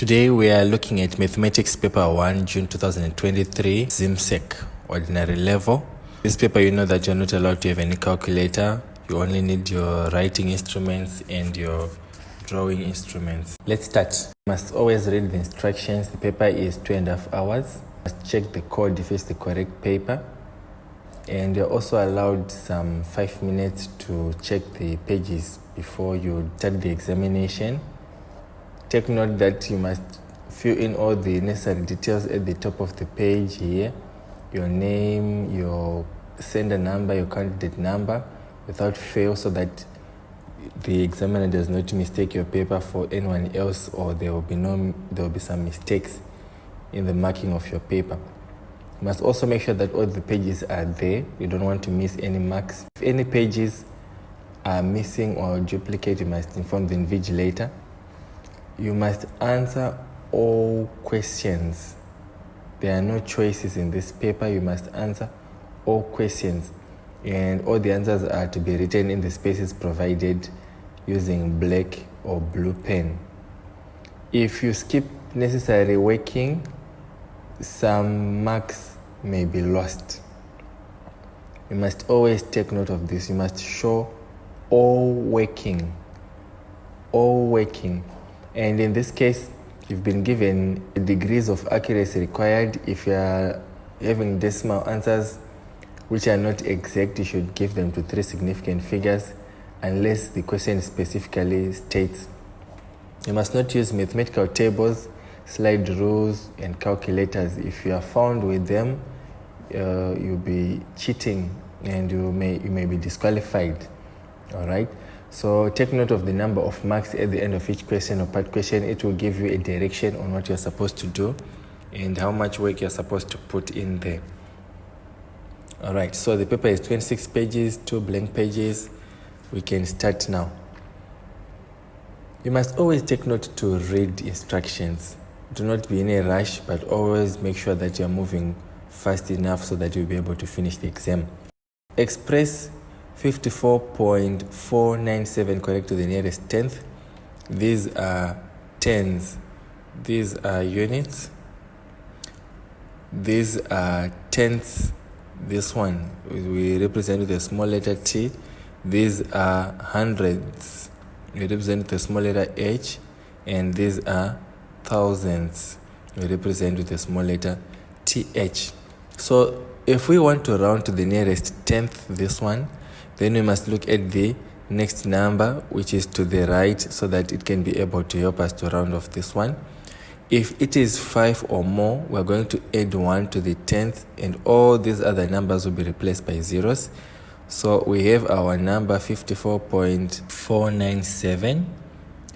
Today we are looking at Mathematics Paper 1, June 2023, ZIMSEC, Ordinary Level. This paper, you know that you're not allowed to have any calculator. You only need your writing instruments and your drawing instruments. Let's start. You must always read the instructions. The paper is 2.5 hours. You must check the code if it's the correct paper. And you're also allowed some 5 minutes to check the pages before you start the examination. Take note that you must fill in all the necessary details at the top of the page here. Your name, your sender number, your candidate number without fail, so that the examiner does not mistake your paper for anyone else, or there will be some mistakes in the marking of your paper. You must also make sure that all the pages are there. You don't want to miss any marks. If any pages are missing or duplicate, you must inform the invigilator. You must answer all questions. There are no choices in this paper. You must answer all questions, and all the answers are to be written in the spaces provided using black or blue pen. If you skip necessary working, some marks may be lost. You must always take note of this. You must show all working. And in this case, you've been given degrees of accuracy required. If you are having decimal answers which are not exact, you should give them to 3 significant figures unless the question specifically states. You must not use mathematical tables, slide rules, and calculators. If you are found with them, you'll be cheating and you may be disqualified. All right. So take note of the number of marks at the end of each question or part question. It will give you a direction on what you're supposed to do and how much work you're supposed to put in there. All right, so the paper is 26 pages, 2 blank pages. We can start now. You must always take note to read instructions. Do not be in a rush, but always make sure that you're moving fast enough so that you'll be able to finish the exam. Express 54.497 correct to the nearest tenth. These are tens. These are units. These are tenths. This one we represent with a small letter T. These are hundreds. We represent with a small letter H. And these are thousands. We represent with a small letter TH. So if we want to round to the nearest tenth, this one, then we must look at the next number, which is to the right, so that it can be able to help us to round off this one. If it is 5 or more, we're going to add 1 to the 10th, and all these other numbers will be replaced by zeros. So we have our number 54.497.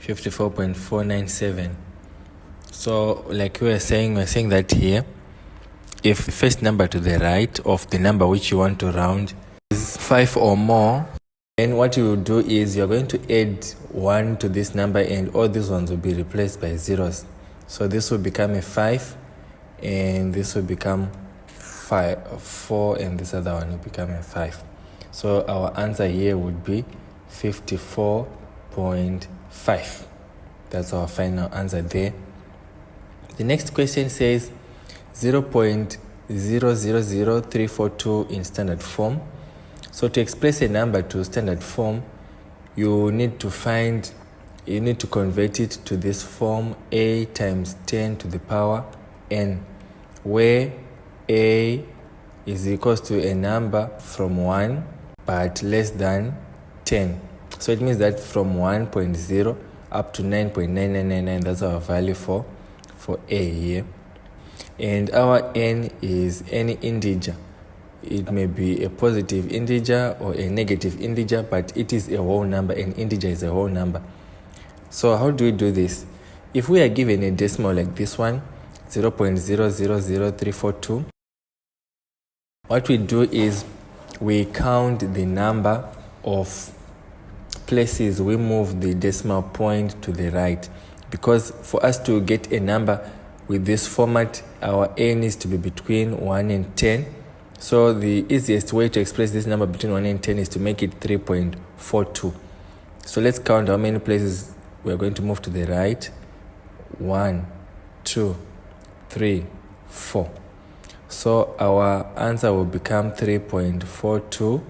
54.497. So like we're saying that here, if the first number to the right of the number which you want to round is 5 or more, then what you will do is you're going to add 1 to this number, and all these ones will be replaced by zeros. So this will become a 5, and this will become 4, and this other one will become a 5. So our answer here would be 54.5. That's our final answer there. The next question says 0.000342 in standard form. So to express a number to standard form, you need to convert it to this form: a times 10 to the power n, where a is equals to a number from 1 but less than 10. So it means that from 1.0 up to 9.9999, that's our value for a here. And our n is any integer. It may be a positive integer or a negative integer, but it is a whole number. An integer is a whole number. So how do we do this? If we are given a decimal like this one, 0.000342, what we do is we count the number of places we move the decimal point to the right, because for us to get a number with this format, our a needs to be between 1 and 10. So the easiest way to express this number between 1 and 10 is to make it 3.42. So let's count how many places we're going to move to the right. 1, 2, 3, 4. So our answer will become 3.42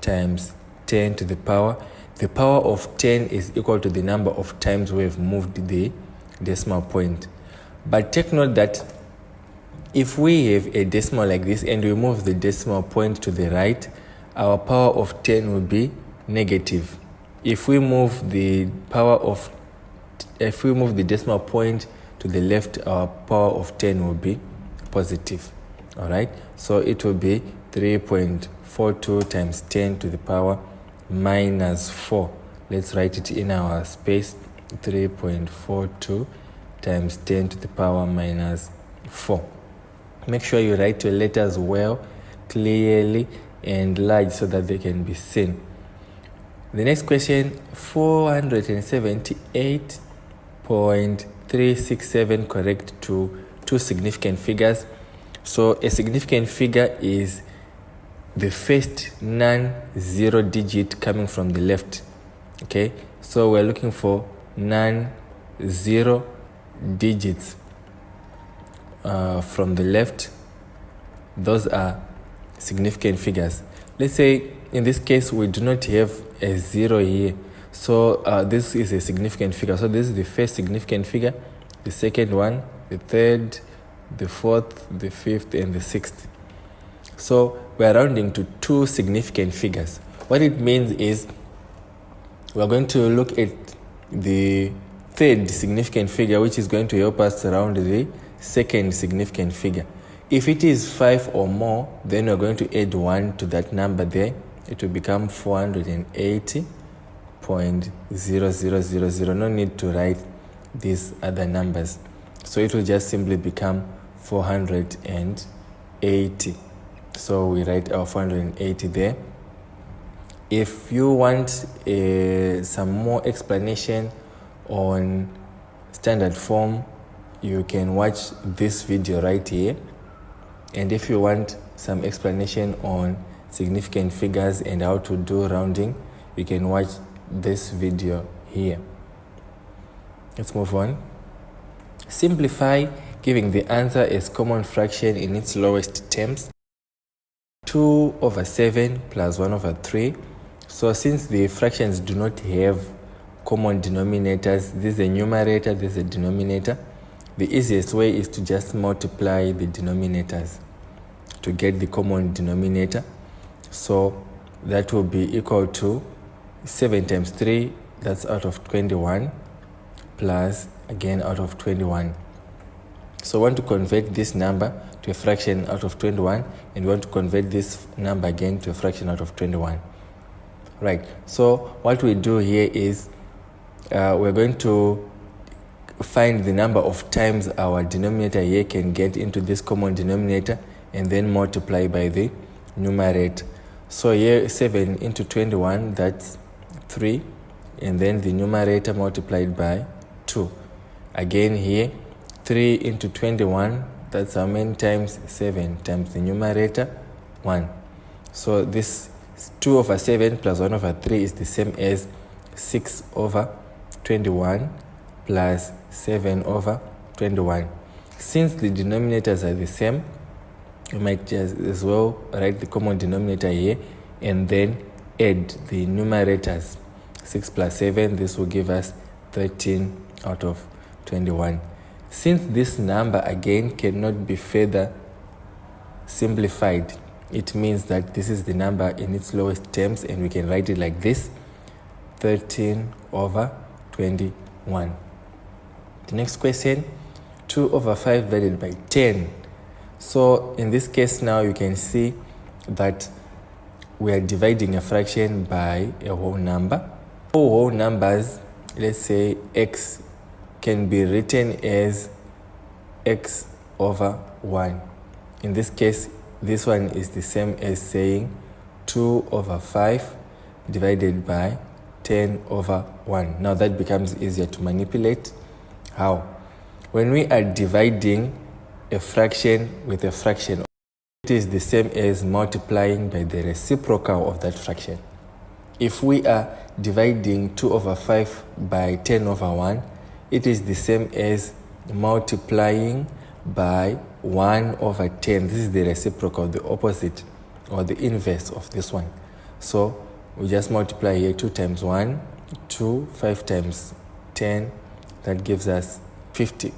times 10 to the power. The power of 10 is equal to the number of times we have moved the decimal point. But take note that if we have a decimal like this and we move the decimal point to the right, our power of 10 will be negative. If we move the decimal point to the left, our power of 10 will be positive. All right, so it will be 3.42 times 10 to the power minus 4. Let's write it in our space. 3.42 times 10 to the power minus 4. Make sure you write your letters well, clearly, and large so that they can be seen. The next question, 478.367 correct to two significant figures. So a significant figure is the first non-zero digit coming from the left. Okay, so we're looking for non-zero digits from the left. Those are significant figures. Let's say in this case we do not have a 0 here, so this is a significant figure. So this is the first significant figure, the second one, the third, the fourth, the fifth, and the sixth. So we're rounding to two significant figures. What it means is we're going to look at the third significant figure, which is going to help us round the second significant figure. If it is 5 or more, then we're going to add 1 to that number there. It will become 480.0000. No need to write these other numbers. So it will just simply become 480. So we write our 480 there. If you want some more explanation on standard form, you can watch this video right here. And if you want some explanation on significant figures and how to do rounding, you can watch this video here. Let's move on. Simplify, giving the answer as common fraction in its lowest terms. 2 over 7 plus 1 over 3. So since the fractions do not have common denominators, this is a numerator, this is a denominator, the easiest way is to just multiply the denominators to get the common denominator. So that will be equal to 7 times 3, that's out of 21, plus again out of 21. So we want to convert this number to a fraction out of 21, and we want to convert this number again to a fraction out of 21. Right, so what we do here is we're going to find the number of times our denominator here can get into this common denominator and then multiply by the numerator. So here 7 into 21, that's 3, and then the numerator multiplied by 2. Again here 3 into 21, that's how many times? 7 times the numerator 1. So this 2 over 7 plus 1 over 3 is the same as 6 over 21 plus 7 over 21. Since the denominators are the same, you might just as well write the common denominator here and then add the numerators. 6 plus 7, this will give us 13 out of 21. Since this number again cannot be further simplified, it means that this is the number in its lowest terms, and we can write it like this: 13 over 21. The next question, 2 over 5 divided by 10. So in this case now you can see that we are dividing a fraction by a whole number. For whole numbers, let's say x can be written as x over 1. In this case, this one is the same as saying 2 over 5 divided by 10 over 1. Now that becomes easier to manipulate. How? When we are dividing a fraction with a fraction, it is the same as multiplying by the reciprocal of that fraction. If we are dividing 2 over 5 by 10 over 1, it is the same as multiplying by 1 over 10. This is the reciprocal, the opposite or the inverse of this one. So we just multiply here 2 times 1, 2, 5 times 10, that gives us 50.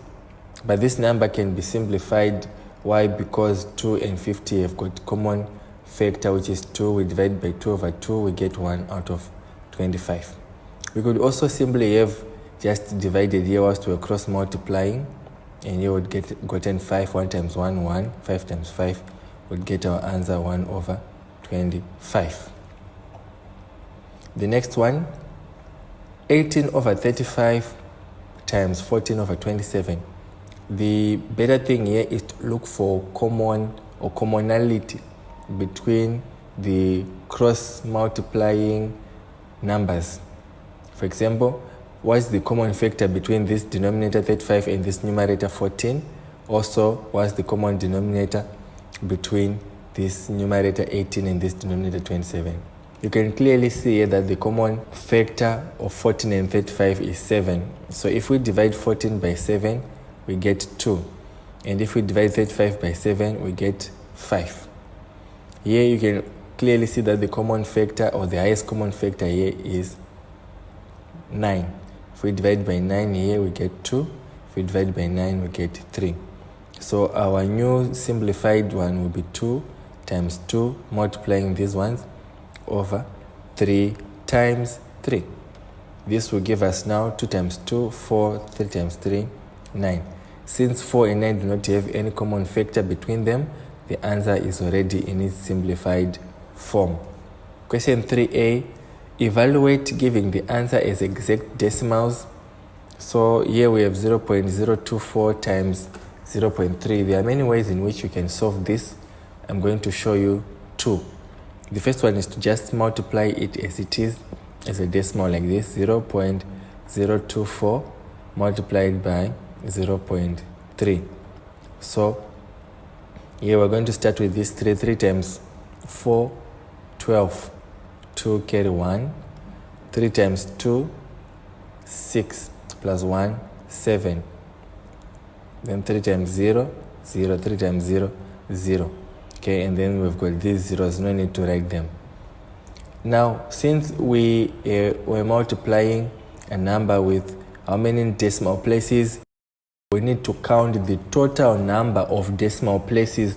But this number can be simplified. Why? Because 2 and 50 have got common factor, which is 2. We divide by 2 over 2, we get 1 out of 25. We could also simply have just divided here whilst we're cross multiplying, and here would get gotten 5. 1 times 1, 1. 5 times 5 would get our answer 1 over 25. The next one, 18 over 35 times 14 over 27. The better thing here is to look for common or commonality between the cross multiplying numbers. For example, what's the common factor between this denominator 35 and this numerator 14? Also, what's the common denominator between this numerator 18 and this denominator 27? You can clearly see here that the common factor of 14 and 35 is 7. So if we divide 14 by 7, we get 2. And if we divide 35 by 7, we get 5. Here you can clearly see that the common factor or the highest common factor here is 9. If we divide by 9 here, we get 2. If we divide by 9, we get 3. So our new simplified one will be 2 times 2, multiplying these ones, over 3 times 3. This will give us now 2 times 2, 4, 3 times 3, 9. Since 4 and 9 do not have any common factor between them, the answer is already in its simplified form. Question 3a, evaluate giving the answer as exact decimals. So here we have 0.024 times 0.3. There are many ways in which you can solve this. I'm going to show you 2. The first one is to just multiply it as it is, as a decimal like this, 0.024 multiplied by 0.3. So here we're going to start with this 3. 3 times 4, 12. 2 carry 1. 3 times 2, 6 plus 1, 7. Then 3 times 0, 0. 3 times 0, 0. Okay, and then we've got these zeros, no need to write them. Now, since we were multiplying a number with how many decimal places, we need to count the total number of decimal places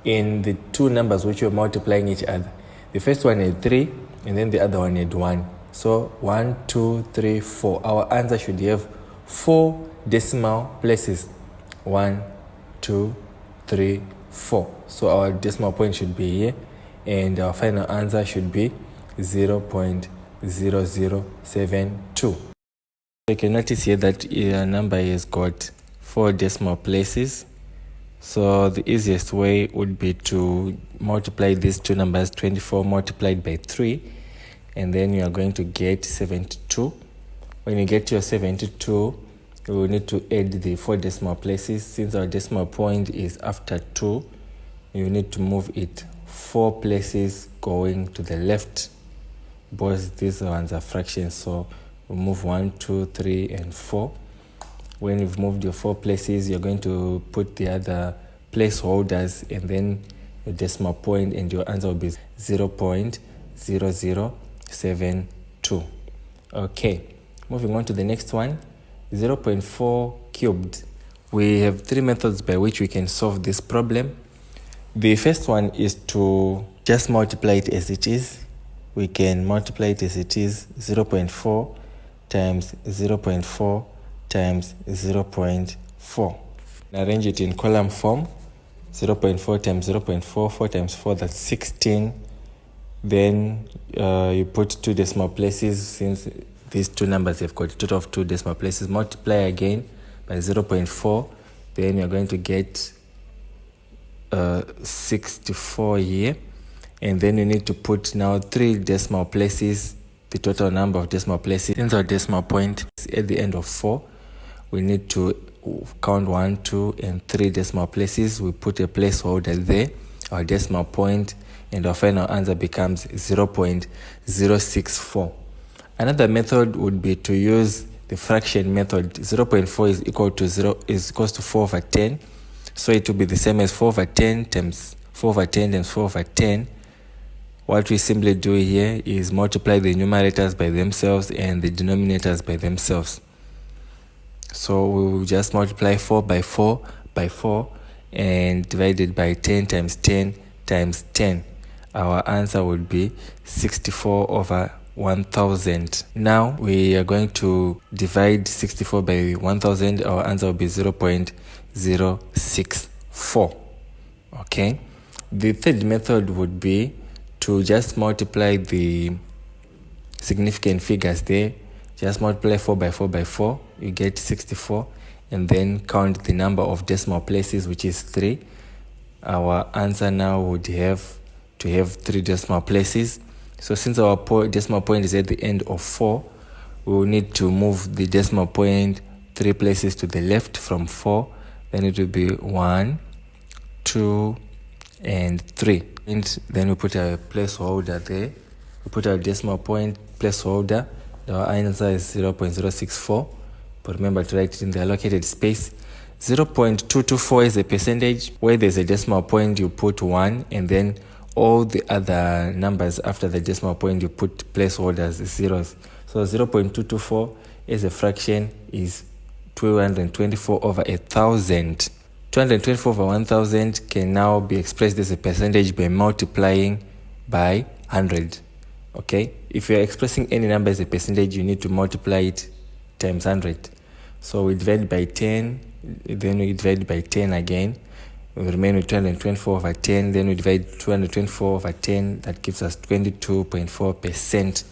in the two numbers which we're multiplying each other. The first one had 3, and then the other one had 1. So 1, 2, 3, 4. Our answer should have 4 decimal places. 1, 2, 3, 4. So our decimal point should be here, and our final answer should be 0.0072. You can notice here that your number has got 4 decimal places. So the easiest way would be to multiply these two numbers, 24 multiplied by 3, and then you are going to get 72. When you get your 72, you will need to add the 4 decimal places. Since our decimal point is after 2, you need to move it 4 places going to the left. Both these ones are fractions, so we'll move 1, 2, 3, and 4. When you've moved your 4 places, you're going to put the other placeholders and then your decimal point, and your answer will be 0.0072. Okay, moving on to the next one, 0.4 cubed. We have 3 methods by which we can solve this problem. The first one is to just multiply it as it is. We can multiply it as it is, 0.4 times 0.4 times 0.4. Arrange it in column form, 0.4 times 0.4, 4 times 4, that's 16. Then you put 2 decimal places. Since these two numbers have got a total of 2 decimal places, multiply again by 0.4. Then you're going to get 64 here. And then you need to put now 3 decimal places, the total number of decimal places. Since our decimal point is at the end of 4, we need to count 1, 2, and 3 decimal places. We put a placeholder there, our decimal point, and our final answer becomes 0.064. Another method would be to use the fraction method. 0.4 is equal to 4 over 10. So it will be the same as 4 over 10 times 4 over 10 times 4 over 10. What we simply do here is multiply the numerators by themselves and the denominators by themselves. So we will just multiply 4 by 4 by 4 and divide it by 10 times 10 times 10. Our answer would be 64 over 1000. Now we are going to divide 64 by 1000. Our answer will be 0.064. Okay. The third method would be to just multiply the significant figures there. Just multiply 4 by 4 by 4. You get 64. And then count the number of decimal places, which is 3. Our answer now would have to have 3 decimal places. So since our decimal point is at the end of 4, we will need to move the decimal point 3 places to the left from 4. Then it will be 1, 2, and 3. And then we put a placeholder there. We put our decimal point placeholder. Our answer is 0.064. But remember to write it in the allocated space. 0.224 is a percentage. Where there's a decimal point, you put 1, and then all the other numbers after the decimal point, you put placeholders, zeros. So 0.224 as a fraction is 224 over 1,000. 224 over 1,000 can now be expressed as a percentage by multiplying by 100. Okay? If you're expressing any number as a percentage, you need to multiply it times 100. So we divide by 10, then we divide by 10 again. We remain with 224 over 10, then we divide 224 over 10. That gives us 22.4%.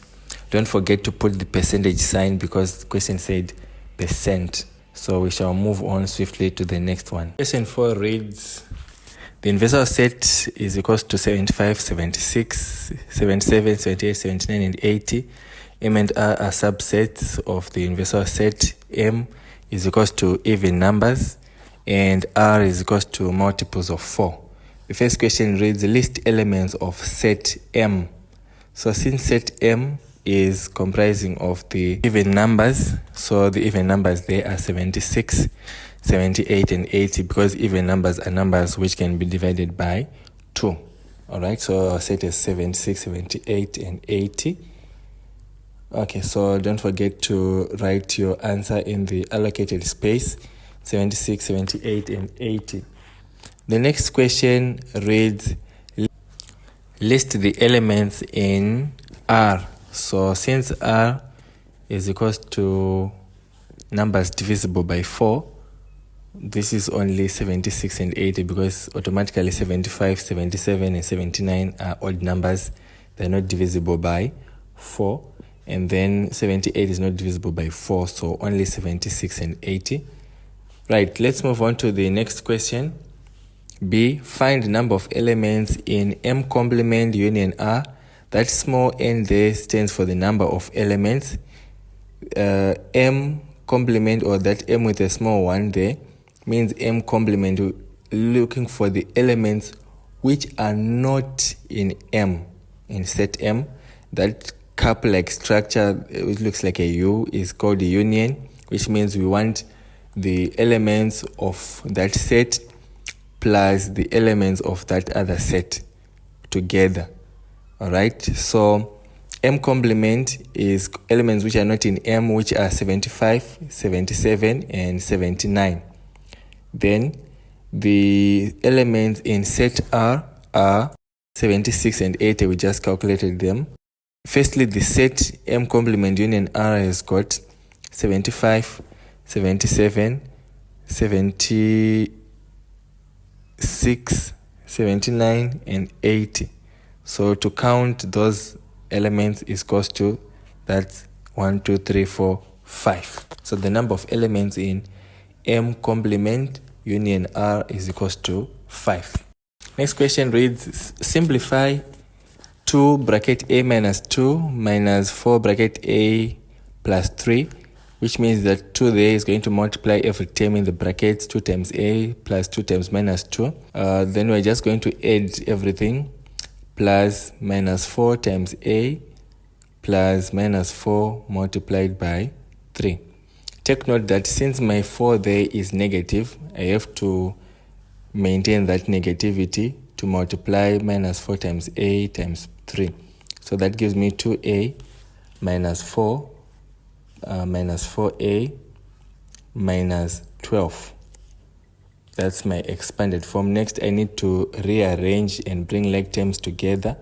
Don't forget to put the percentage sign because the question said percent. So we shall move on swiftly to the next one. Question 4 reads, the universal set is equals to 75, 76, 77, 78, 79, and 80. M and R are subsets of the universal set. M is equals to even numbers and R is equals to multiples of 4. The first question reads, list elements of set M. So since set M is comprising of the even numbers, so the even numbers there are 76, 78, and 80 because even numbers are numbers which can be divided by 2. Alright, so our set is 76, 78, and 80. Okay, so don't forget to write your answer in the allocated space, 76, 78, and 80. The next question reads, list the elements in R. So since R is equals to numbers divisible by 4, this is only 76 and 80 because automatically 75, 77, and 79 are odd numbers. They're not divisible by 4. And then 78 is not divisible by 4, so only 76 and 80. Right, let's move on to the next question. B, find the number of elements in M complement union R. That small n there stands for the number of elements. M complement, or that M with a small 1 there, means M complement, looking for the elements which are not in M, in set M. That cup-like structure, which looks like a U, is called a union, which means we want the elements of that set plus the elements of that other set together. All right, so M complement is elements which are not in M, which are 75, 77, and 79. Then the elements in set R are 76 and 80. We just calculated them. Firstly, the set M complement union R has got 75, 77, 76, 79, and 80. So to count those elements is equals to, that's 1, 2, 3, 4, 5. So the number of elements in M complement union R is equals to 5. Next question reads, simplify 2 bracket A minus 2 minus 4 bracket A plus 3, which means that 2 there is going to multiply every term in the brackets, 2 times A plus 2 times minus 2. Then we're just going to add everything, plus minus 4 times A plus minus 4 multiplied by 3. Take note that since my 4 there is negative, I have to maintain that negativity to multiply minus 4 times a times 3. So that gives me 2a minus 4 minus 4a minus 12. That's my expanded form. Next, I need to rearrange and bring like terms together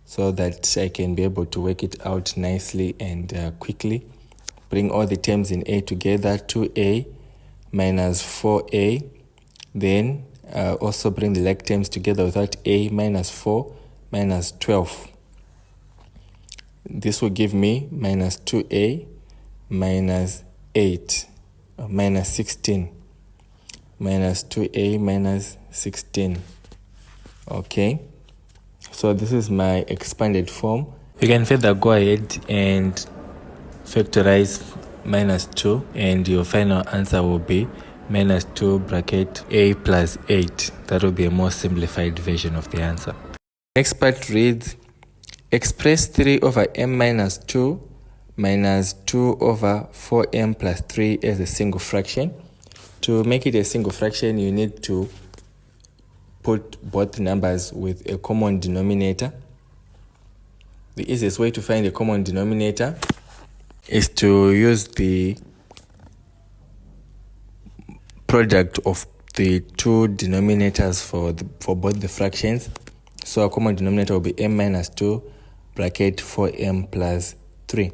so that I can be able to work it out nicely and quickly. Bring all the terms in a together, 2a minus 4a. Then also bring the like terms together without a, minus 4 minus 12. This will give me minus 2a minus 8, minus 16. Minus 2a minus 16. Okay, so this is my expanded form. You can further go ahead and factorize minus 2, and your final answer will be minus 2 bracket a plus 8. That will be a more simplified version of the answer. Next part reads, express 3 over m minus 2 minus 2 over 4m plus 3 as a single fraction. To make it a single fraction, you need to put both numbers with a common denominator. The easiest way to find a common denominator is to use the product of the two denominators for both the fractions. So a common denominator will be m minus 2 bracket 4m plus 3.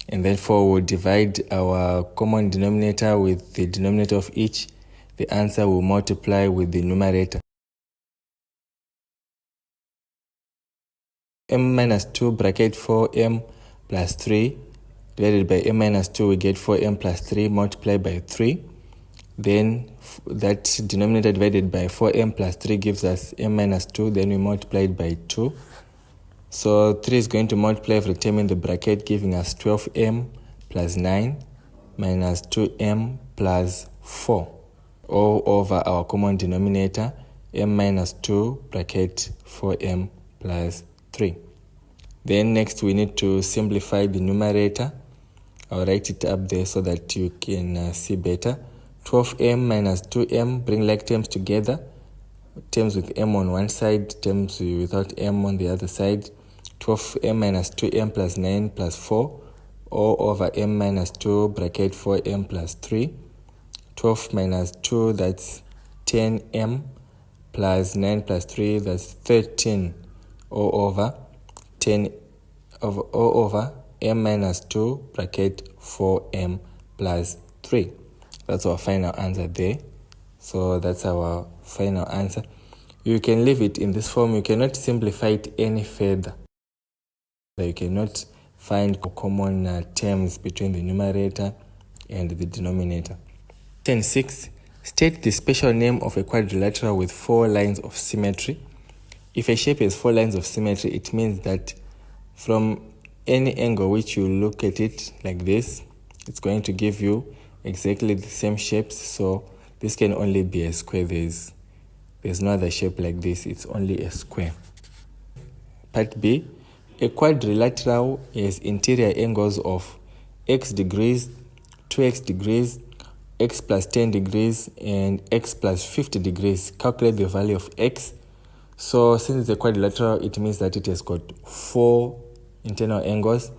And therefore we'll divide our common denominator with the denominator of each. The answer will multiply with the numerator. M minus 2 bracket 4m plus 3 divided by m minus 2, we get 4m plus 3 multiplied by 3. Then that denominator divided by 4m plus 3 gives us m minus 2. Then we multiply it by 2. So 3 is going to multiply every term in the bracket, giving us 12m plus 9 minus 2m plus 4, all over our common denominator, m minus 2 bracket 4m plus 3. Then next we need to simplify the numerator. I'll write it up there so that you can see better. 12m minus 2m, bring like terms together. Terms with m on one side, terms without m on the other side. 12m minus 2m plus 9 plus 4, all over m minus 2 bracket 4m plus 3. 12 minus 2, that's 10m, plus 9 plus 3, that's 13, all over 10 over all over m minus 2 bracket 4m plus 3. That's our final answer there. So that's our final answer. You can leave it in this form. You cannot simplify it any further. You cannot find common terms between the numerator and the denominator. 10.6. State the special name of a quadrilateral with 4 lines of symmetry. If a shape has 4 lines of symmetry, it means that from any angle which you look at it like this, it's going to give you exactly the same shapes. So this can only be a square. There's no other shape like this. It's only a square. Part B. A quadrilateral has interior angles of x degrees, 2x degrees, x plus 10 degrees, and x plus 50 degrees. Calculate the value of x. So since it's a quadrilateral, it means that it has got 4 internal angles,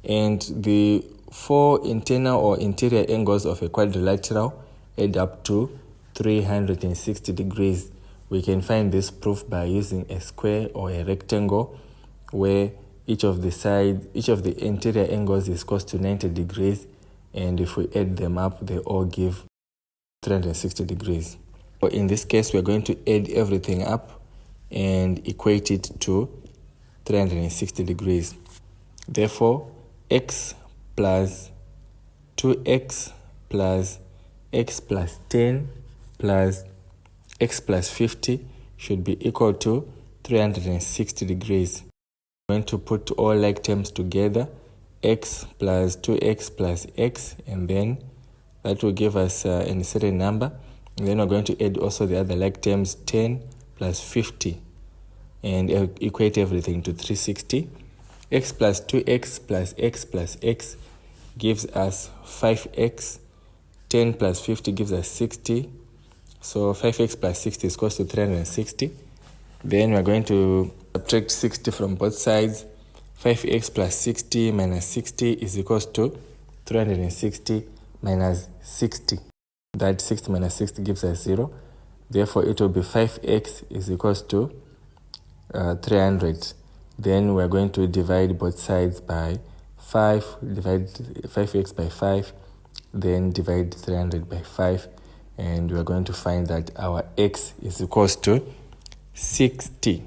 and the 4 internal or interior angles of a quadrilateral add up to 360 degrees. We can find this proof by using a square or a rectangle, where each of the interior angles is close to 90 degrees, and if we add them up, they all give 360 degrees. So in this case, we're going to add everything up and equate it to 360 degrees. Therefore, x plus 2x plus x plus 10 plus x plus 50 should be equal to 360 degrees. We're going to put all like terms together, x plus 2x plus x, and then that will give us a certain number. And then we're going to add also the other like terms, 10 plus 50, and equate everything to 360. X plus 2x plus x plus x gives us 5x. 10 plus 50 gives us 60. So 5x plus 60 is equals to 360. Then we're going to subtract 60 from both sides. 5x plus 60 minus 60 is equals to 360 minus 60. That 60 minus 60 gives us 0. Therefore, it will be 5x is equals to 300. Then we're going to divide both sides by 5. Divide 5x by 5. Then divide 300 by 5. And we're going to find that our x is equals to 60.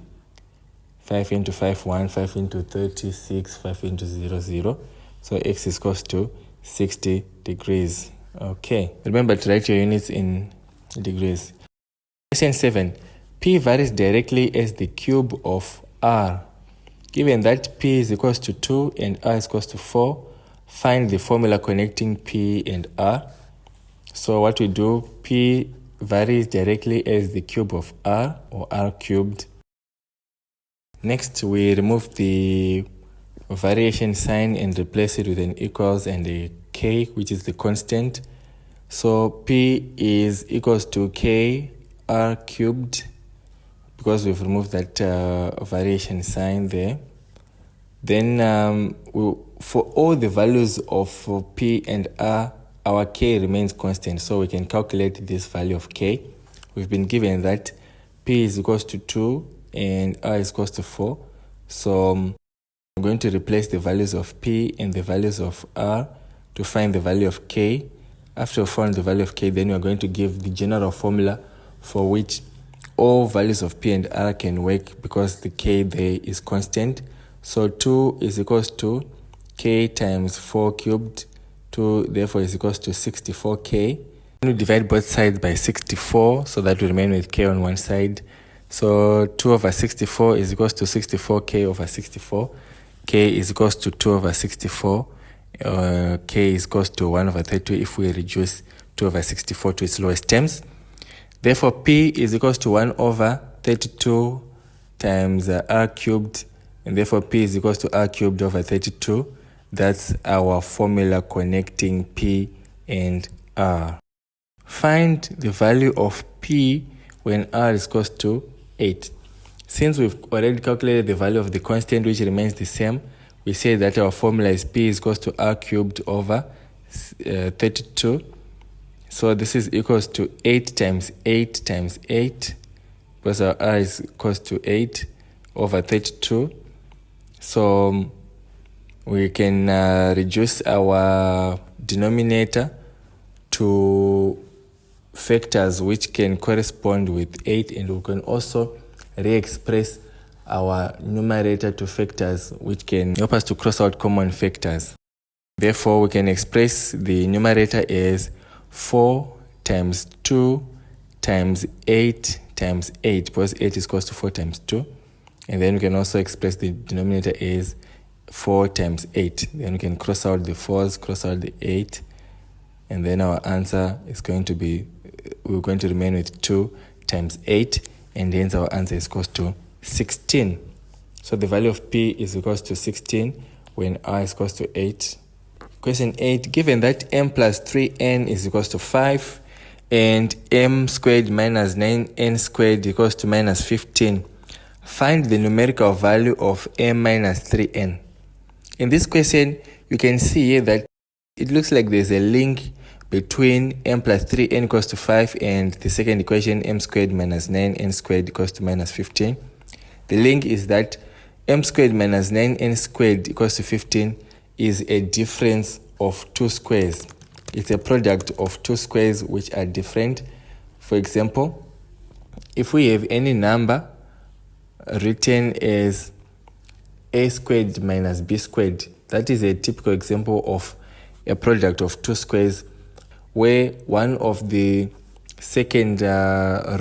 5 into 5, 1, 5 into 36, 5 into 0, 0. So x is equals to 60 degrees. Okay. Remember to write your units in degrees. Question 7. P varies directly as the cube of r. Given that P is equals to 2 and r is equals to 4, find the formula connecting P and r. So what we do, P varies directly as the cube of r, or r cubed. Next, we remove the variation sign and replace it with an equals and a k, which is the constant. So P is equals to k r cubed, because we've removed that variation sign there. Then for all the values of P and r, our k remains constant, so we can calculate this value of k. We've been given that P is equals to 2 and r is equals to 4. So I'm going to replace the values of P and the values of r to find the value of k. After we find the value of k, then we're going to give the general formula for which all values of P and r can work, because the k there is constant. So 2 is equals to k times 4 cubed. 2 therefore is equals to 64k. Then we divide both sides by 64, so that we remain with k on one side. So 2 over 64 is equals to 64k over 64. K is equals to 2 over 64. K is equals to 1 over 32 if we reduce 2 over 64 to its lowest terms. Therefore, P is equals to 1 over 32 times r cubed, and therefore P is equals to r cubed over 32. That's our formula connecting P and r. Find the value of P when r is equals to 8. Since we've already calculated the value of the constant, which remains the same, we say that our formula is P is equals to r cubed over 32. So this is equals to 8 times 8 times 8, because our r is equals to 8 over 32. So we can reduce our denominator to factors which can correspond with 8, and we can also re-express our numerator to factors which can help us to cross out common factors. Therefore, we can express the numerator as 4 times 2 times 8 times 8, because 8 is equals to 4 times 2. And then we can also express the denominator as 4 times 8. Then we can cross out the 4s, cross out the 8. And then our answer is going to be, we're going to remain with 2 times 8. And hence our answer is equals to 16. So the value of P is equals to 16 when r is equals to 8. Question 8, given that m plus 3n is equals to 5 and m squared minus 9n squared equals to minus 15, find the numerical value of m minus 3n. In this question, you can see here that it looks like there's a link between m plus 3n equals to 5 and the second equation, m squared minus 9n squared equals to minus 15. The link is that m squared minus 9n squared equals to 15 is a difference of two squares. It's a product of two squares which are different. For example, if we have any number written as a squared minus b squared, that is a typical example of a product of two squares where one of the second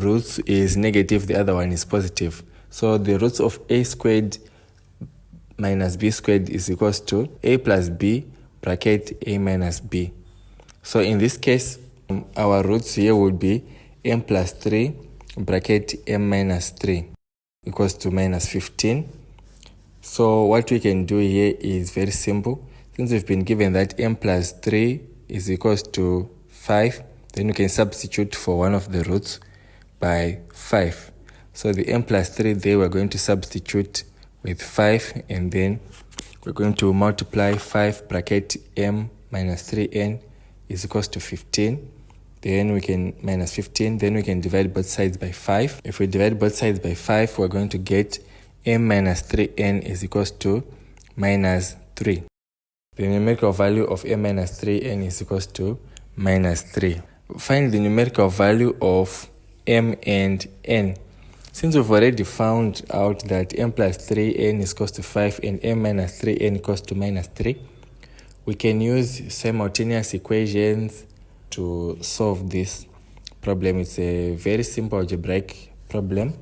roots is negative, the other one is positive. So the roots of a squared minus b squared is equals to a plus b bracket a minus b. So in this case, our roots here would be m plus 3 bracket m minus 3 equals to minus 15. So what we can do here is very simple. Since we've been given that m plus 3 is equals to 5, then we can substitute for one of the roots by 5. So the m plus 3 there, we're going to substitute with 5, and then we're going to multiply 5 bracket m minus 3n is equals to 15. Then we can minus 15, then we can divide both sides by 5. If we divide both sides by 5, we're going to get m minus 3n is equals to minus 3. The numerical value of m minus 3n is equals to minus 3. Find the numerical value of m and n. Since we've already found out that m plus 3n is equals to 5 and m minus 3n equals to minus 3, we can use simultaneous equations to solve this problem. It's a very simple algebraic problem,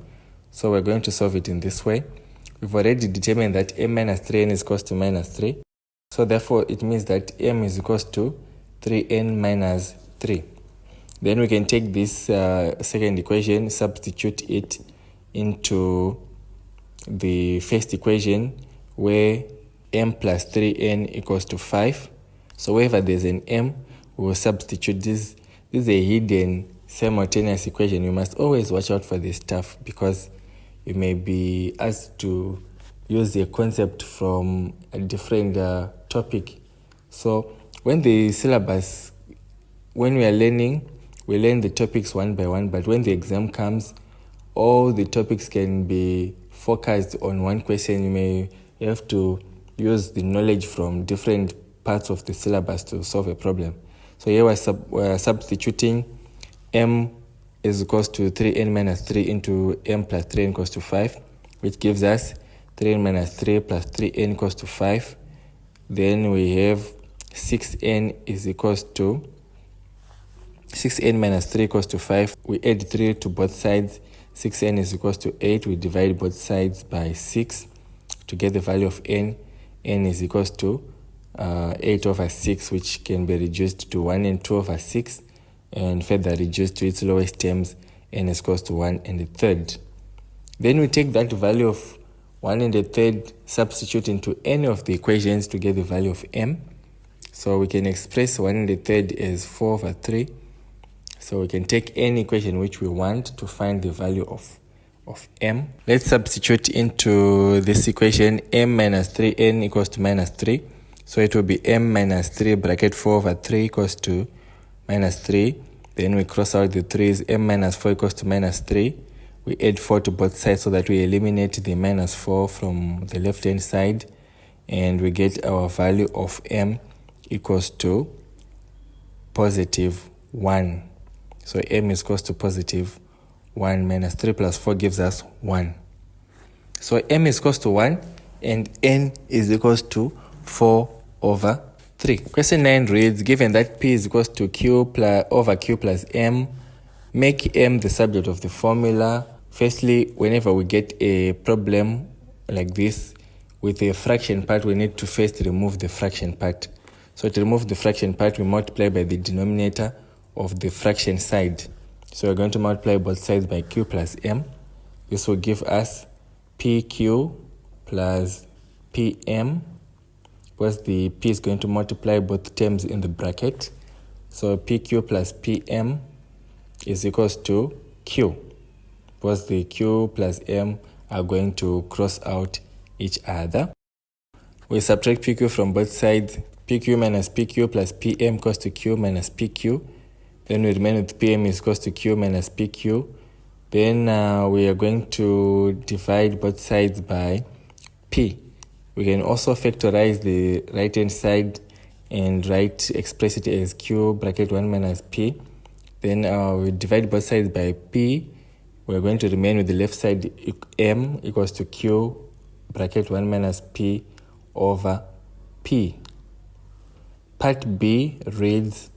so we're going to solve it in this way. We've already determined that m minus 3n is equals to minus 3. So therefore, it means that m is equals to 3n minus 3. Then we can take this second equation, substitute it into the first equation where m plus 3n equals to 5. So wherever there's an m, we will substitute this. This is a hidden simultaneous equation. You must always watch out for this stuff because you may be asked to use a concept from a different topic. So when the syllabus, when we are learning, we learn the topics one by one, but when the exam comes, all the topics can be focused on one question. You may have to use the knowledge from different parts of the syllabus to solve a problem. So here we're substituting m is equals to 3n minus 3 into m plus 3n equals to 5, which gives us 3n minus 3 plus 3n equals to 5. Then we have 6n is equals to 6n minus 3 equals to 5. We add 3 to both sides. 6n is equals to 8. We divide both sides by 6 to get the value of n. N is equals to 8 over 6, which can be reduced to 1 and 2 over 6, and further reduced to its lowest terms, n is equals to 1 and a third. Then we take that value of 1 and a third, substitute into any of the equations to get the value of m. So we can express 1 and a third as 4 over 3. So we can take any equation which we want to find the value of m. Let's substitute into this equation m minus 3n equals to minus 3. So it will be m minus 3 bracket 4 over 3 equals to minus 3. Then we cross out the 3's. M minus 4 equals to minus 3. We add 4 to both sides so that we eliminate the minus 4 from the left hand side. And we get our value of m equals to positive 1. So m is equals to positive 1 minus 3 plus 4 gives us 1. So m is equals to 1 and n is equals to 4 over 3. Question 9 reads, given that p is equals to q plus over q plus m, make m the subject of the formula. Firstly, whenever we get a problem like this with a fraction part, we need to first remove the fraction part. So to remove the fraction part, we multiply by the denominator of the fraction side. So we're going to multiply both sides by q plus m. This will give us pq plus pm, because the p is going to multiply both terms in the bracket. So pq plus pm is equals to q, because the q plus m are going to cross out each other. We subtract pq from both sides. Pq minus pq plus pm equals to q minus pq. Then we remain with pm is equals to q minus pq. Then we are going to divide both sides by p. We can also factorize the right hand side and express it as q bracket 1 minus p. Then we divide both sides by p. We're going to remain with the left side m equals to q bracket 1 minus p over p. Part B reads,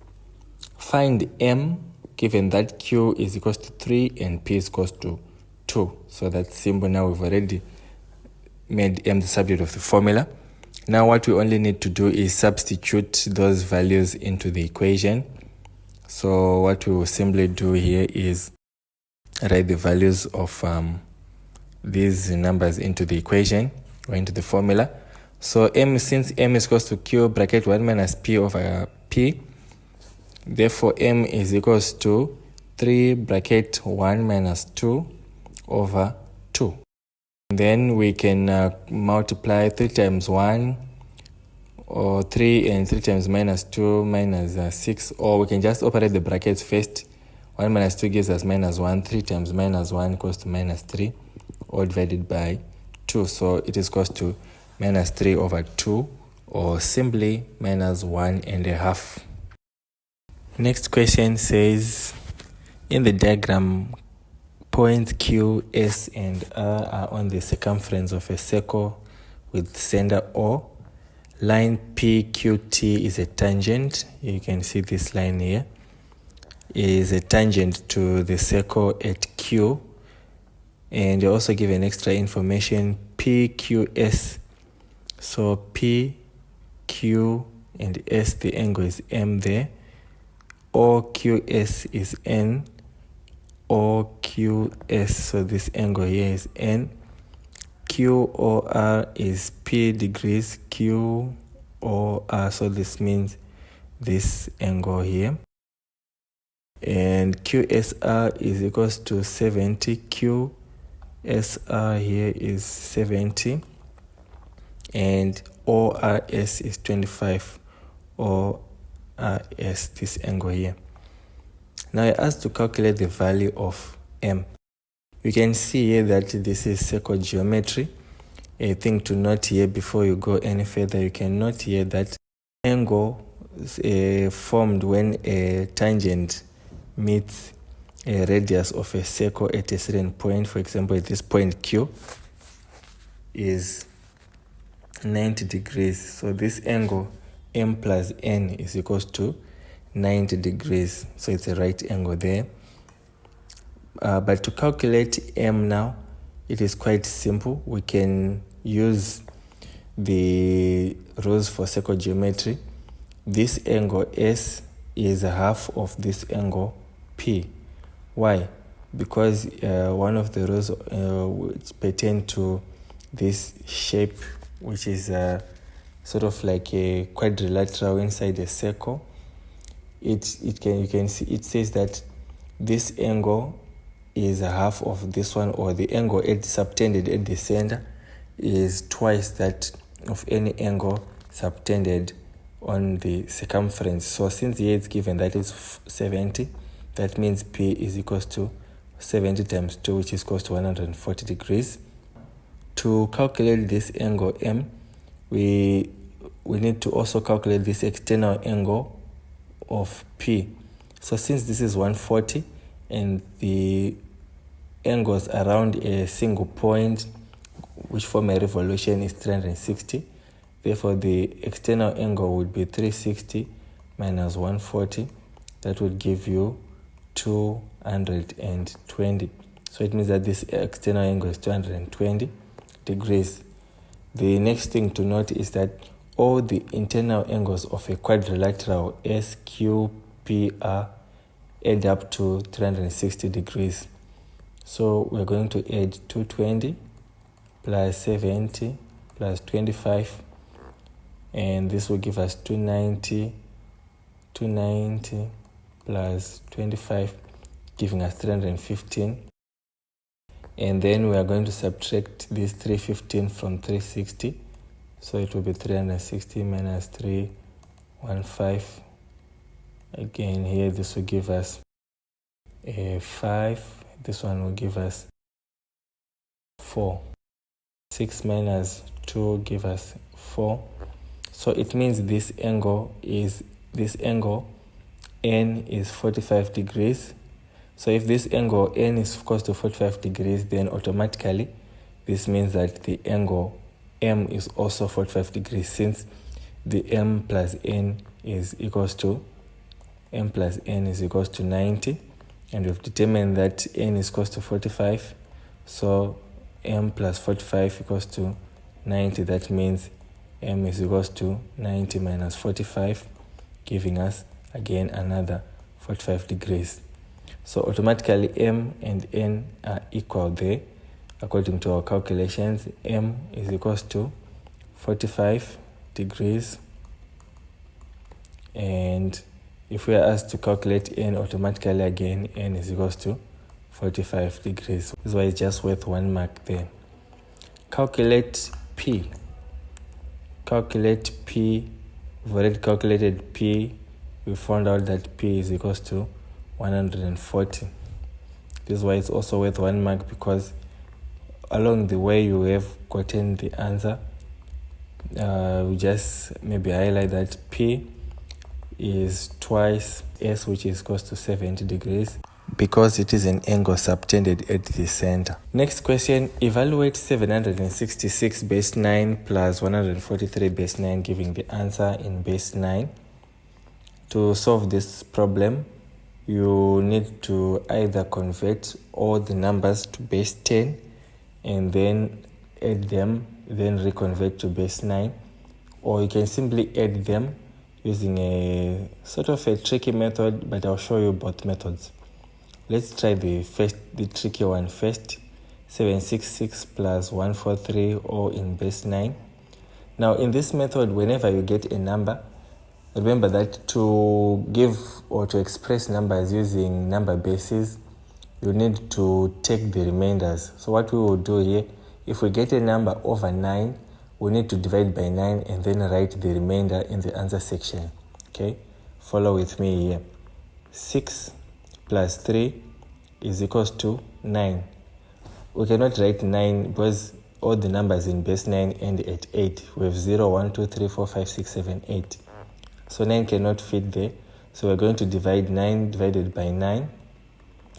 find m given that q is equals to 3 and p is equals to 2. So that's simple. Now we've already made m the subject of the formula. Now what we only need to do is substitute those values into the equation. So what we will simply do here is write the values of these numbers into the equation or into the formula. So since m is equals to q bracket 1 minus p over p, therefore m is equals to 3 bracket 1 minus 2 over 2. Then we can multiply 3 times 1 or 3 and 3 times minus 2 minus 6, or we can just operate the brackets first. 1 minus 2 gives us minus 1. 3 times minus 1 equals to minus 3, all divided by 2. So it is equals to minus 3 over 2, or simply minus 1.5. Next question says, in the diagram, points Q, S, and R are on the circumference of a circle with center O. Line PQT is a tangent. You can see this line here is a tangent to the circle at Q. And you also give an extra information, PQS. So P, Q, and S, the angle is M there. OQS is N. OQS, so this angle here is N. QOR is P degrees, QOR, so this means this angle here. And QSR is equals to 70. QSR here is 70. And ORS is 25. ORS, this angle here. Now I asked to calculate the value of M. You can see here that this is circle geometry. A thing to note here before you go any further, you can note here that angle formed when a tangent meets a radius of a circle at a certain point. For example, at this point Q is 90 degrees. So this angle M plus N is equals to 90 degrees. So it's a right angle there. But to calculate M now, it is quite simple. We can use the rules for circle geometry. This angle S is half of this angle P. Why? Because one of the rules which pertain to this shape, which is sort of like a quadrilateral inside a circle, you can see it says that this angle is half of this one, or the angle subtended at the center is twice that of any angle subtended on the circumference. So since here it's given that is 70, that means P is equals to 70 times 2, which is equals to 140 degrees. To calculate this angle M, we need to also calculate this external angle of P. So since this is 140 and the angles around a single point which form a revolution is 360, therefore the external angle would be 360 minus 140. That would give you 220. So it means that this external angle is 220 degrees. The next thing to note is that all the internal angles of a quadrilateral SQPR add up to 360 degrees. So we're going to add 220 plus 70 plus 25, and this will give us 290 plus 25, giving us 315. And then we are going to subtract this 315 from 360. So it will be 360 minus 315. Again, here this will give us a 5. This one will give us 4. 6 minus 2 give us 4. So it means this angle N is 45 degrees. So if this angle N is equals to 45 degrees, then automatically this means that the angle M is also 45 degrees, since the M plus N is equals to 90, and we've determined that N is equals to 45. So M plus 45 equals to 90. That means M is equals to 90 minus 45, giving us again another 45 degrees. So automatically M and N are equal there. According to our calculations, M is equals to 45 degrees. And if we are asked to calculate n automatically again, n is equals to 45 degrees. This is why it's just worth 1 mark there. Calculate P. Calculate P. We've already calculated P. We found out that P is equals to 140. This is why it's also worth 1 mark, because along the way you have gotten the answer. We just maybe highlight that P is twice S, which is equals to 70 degrees, because it is an angle subtended at the center. Next question, evaluate 766 base 9 plus 143 base 9, giving the answer in base 9. To solve this problem, you need to either convert all the numbers to base 10 and then add them, then reconvert to base 9, or you can simply add them using a sort of a tricky method, but I'll show you both methods. Let's try the tricky one first. 766 plus 143, all in base 9. Now in this method, whenever you get a number, remember that to give or to express numbers using number bases, you need to take the remainders. So what we will do here, if we get a number over 9, we need to divide by 9 and then write the remainder in the answer section. Okay, follow with me here. 6 plus 3 is equals to 9. We cannot write 9 because all the numbers in base 9 end at 8. We have 0, 1, 2, 3, 4, 5, 6, 7, 8. So 9 cannot fit there. So we're going to divide 9 divided by 9.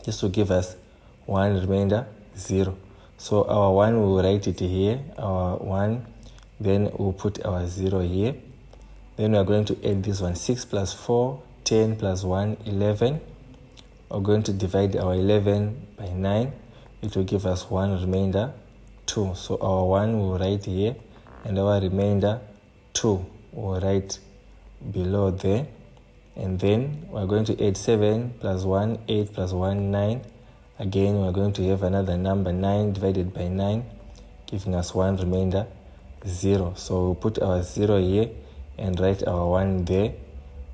This will give us 1 remainder, 0. So our 1, we will write it here, our 1. Then we'll put our 0 here. Then we are going to add this one. 6 plus 4, 10 plus 1, 11. We're going to divide our 11 by 9. It will give us 1 remainder, 2. So our 1 we'll write here, and our remainder, 2, we'll write below there. And then we're going to add 7 plus 1, 8 plus 1, 9. Again, we're going to have another number, 9 divided by 9, giving us 1 remainder, 0. So we'll put our 0 here and write our 1 there.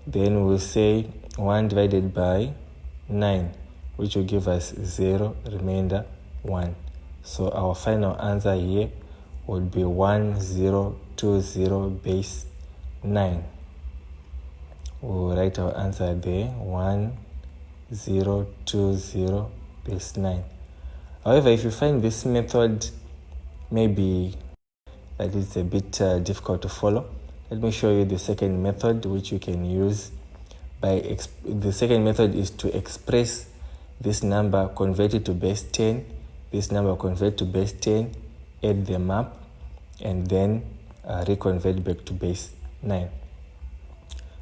Then we'll say 1 divided by 9, which will give us 0, remainder 1. So our final answer here would be 1020 base 9. We'll write our answer there, 1020 base 9. However, if you find this method maybe that it's a bit difficult to follow, let me show you the second method which you can use. The second method is to express this number, convert it to base 10, this number convert to base 10, add them up, and then reconvert back to base 9.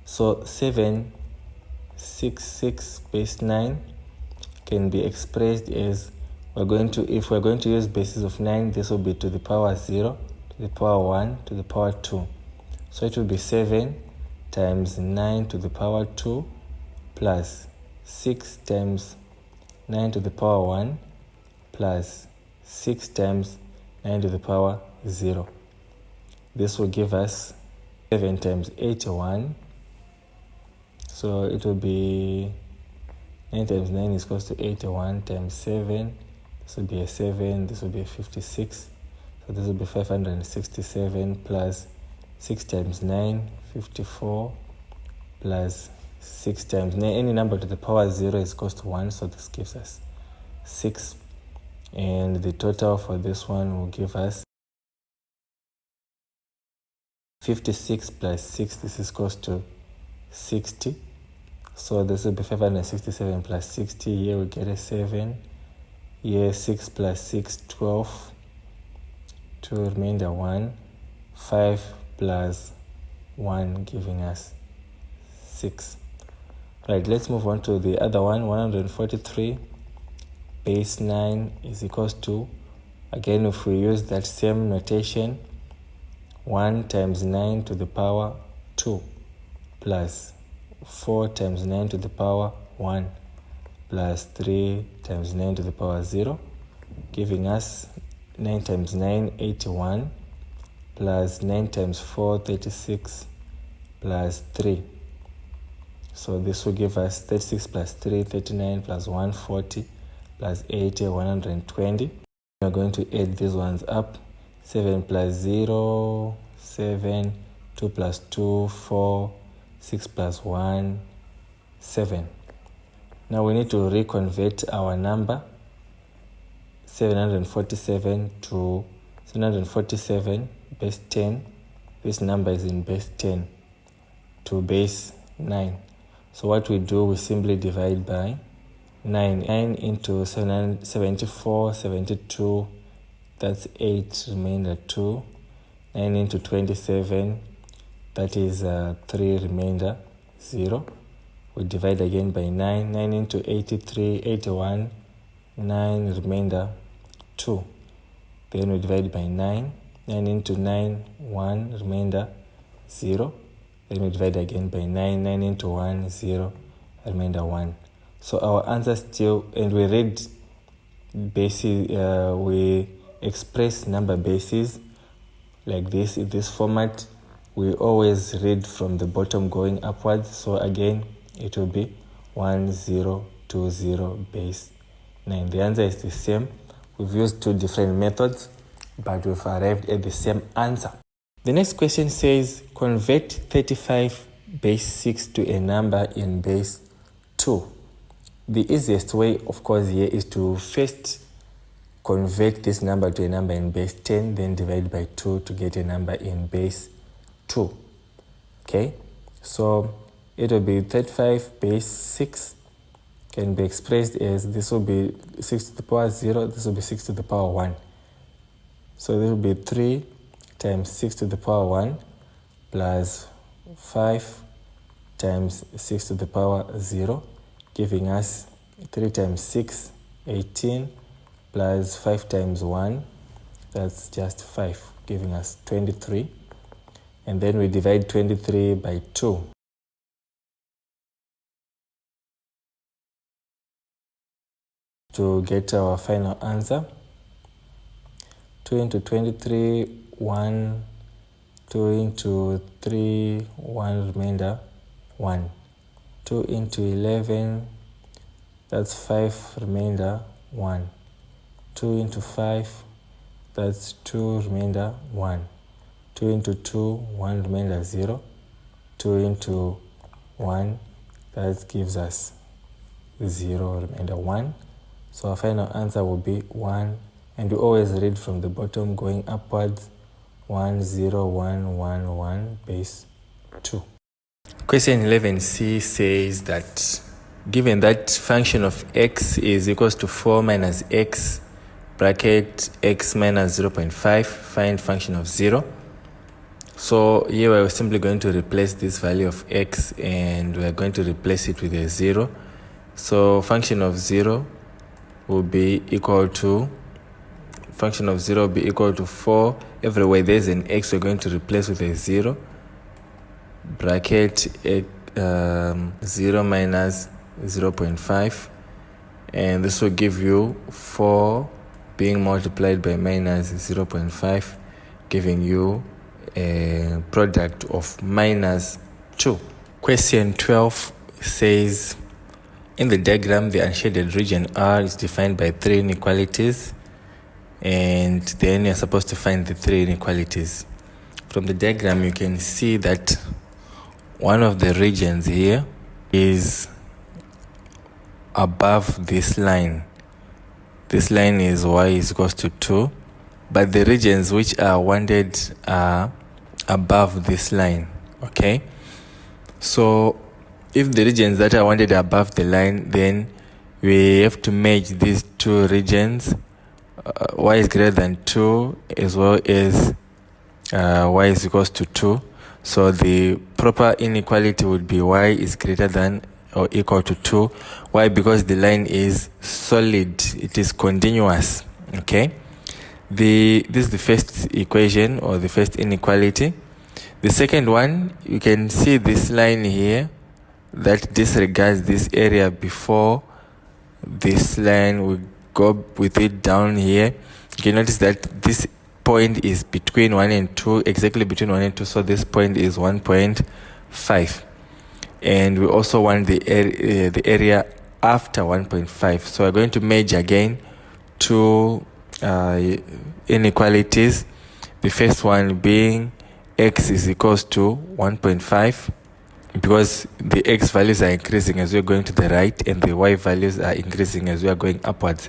So 766 base 9 can be expressed as, if we're going to use bases of 9, this will be to the power 0, to the power 1, to the power 2. So it will be 7 times 9 to the power 2 plus 6 times 9 to the power 1 plus 6 times 9 to the power 0. This will give us 7 times 81. So it will be 9 times 9 is equals to 81 times 7. This will be a 7. This will be a 56. So this will be 567 plus 6 times 9, 54, plus 6 times 9. Any number to the power 0 is equals to 1. So this gives us 6. And the total for this one will give us 56 plus 6. This is equals to 60. So this will be 567 plus 60. Here we get a 7. Here 6 plus 6, 12. 2 remainder 1. 5 plus 1 giving us 6. Right, let's move on to the other one. 143 base 9 is equals to, again, if we use that same notation, 1 times 9 to the power 2 plus 4 times 9 to the power 1 plus 3 times 9 to the power 0, giving us 9 times 9, 81, plus 9 times 4, 36, plus 3. So this will give us 36 plus 3, 39, plus 140, plus 80, 120. We're going to add these ones up. 7 plus 0, 7, 2 plus 2, 4, 6 plus 1, 7. Now we need to reconvert our number 747 to 747 base 10. This number is in base 10 to base 9. So what we do, we simply divide by 9. 9 into 74, 72, that's 8, remainder 2. 9 into 27, that is 3, remainder 0. We divide again by 9. 9 into 83, 81, 9, remainder 2. Then we divide by 9. 9 into 9, 1, remainder 0. Then we divide again by 9. 9 into 1, 0, remainder 1. So our answer still, and we read bases, we express number bases like this in this format. We always read from the bottom going upwards. So again, it will be 1020 base 9. The answer is the same. We've used two different methods, but we've arrived at the same answer. The next question says, convert 35 base 6 to a number in base 2. The easiest way, of course, here is to first convert this number to a number in base 10, then divide by 2 to get a number in base 2. Okay, so it will be 35 base 6 can be expressed as, this will be 6 to the power 0, this will be 6 to the power 1. So this will be 3 times 6 to the power 1 plus 5 times 6 to the power 0, giving us 3 times 6, 18, plus 5 times 1, that's just 5, giving us 23. And then we divide 23 by 2. To get our final answer. 2 into 23, 1, 2 into 3, 1, remainder 1. 2 into 11, that's 5, remainder 1. 2 into 5, that's 2, remainder 1. 2 into 2, 1, remainder 0. 2 into 1, that gives us 0, remainder 1. So our final answer will be 1, and we always read from the bottom going upwards. 1, 0, 1, 1, 1, base 2. Question 11c says that given that function of x is equals to 4 minus x bracket x minus 0.5, find function of 0. So here we're simply going to replace this value of x, and we're going to replace it with a 0. So function of 0 will be equal to, function of 0 will be equal to 4. Everywhere there's an x, we're going to replace with a 0. Bracket 0 minus 0.5. And this will give you 4 being multiplied by minus 0.5, giving you a product of minus 2. Question 12 says, in the diagram, the unshaded region R is defined by 3 inequalities, and then you're supposed to find the 3 inequalities. From the diagram, you can see that one of the regions here is above this line. This line is y is equals to 2, but the regions which are wanted are above this line. Okay, so if the regions that are wanted are above the line, then we have to merge these two regions, y is greater than 2 as well as y is equals to 2. So the proper inequality would be y is greater than or equal to 2. Why? Because the line is solid, it is continuous. Okay, this is the first equation, or the first inequality. The second one, you can see this line here that disregards this area before this line. We go with it down here. You can notice that this point is between 1 and 2, exactly between 1 and 2, so this point is 1.5. And we also want the area after 1.5. So we're going to merge again two inequalities. The first one being x is equals to 1.5, because the x values are increasing as we're going to the right, and the y values are increasing as we are going upwards.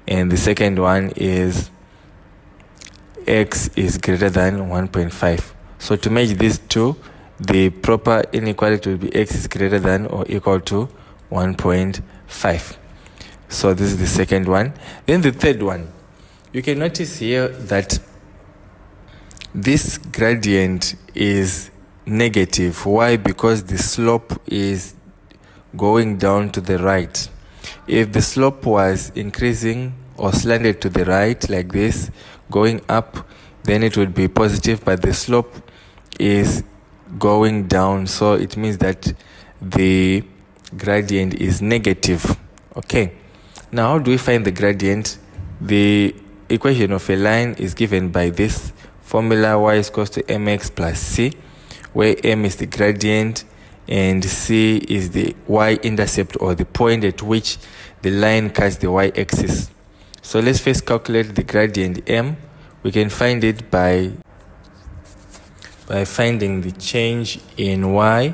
And the second one is x is greater than 1.5. So to merge these two, the proper inequality will be x is greater than or equal to 1.5. So this is the second one. Then the third one, you can notice here that this gradient is negative. Why? Because the slope is going down to the right. If the slope was increasing or slanted to the right like this, going up, then it would be positive, but the slope is going down, so it means that the gradient is negative. Okay, now how do we find the gradient? The equation of a line is given by this formula: y is equals to mx plus c, where m is the gradient and c is the y-intercept, or the point at which the line cuts the y-axis. So let's first calculate the gradient m. We can find it by finding the change in y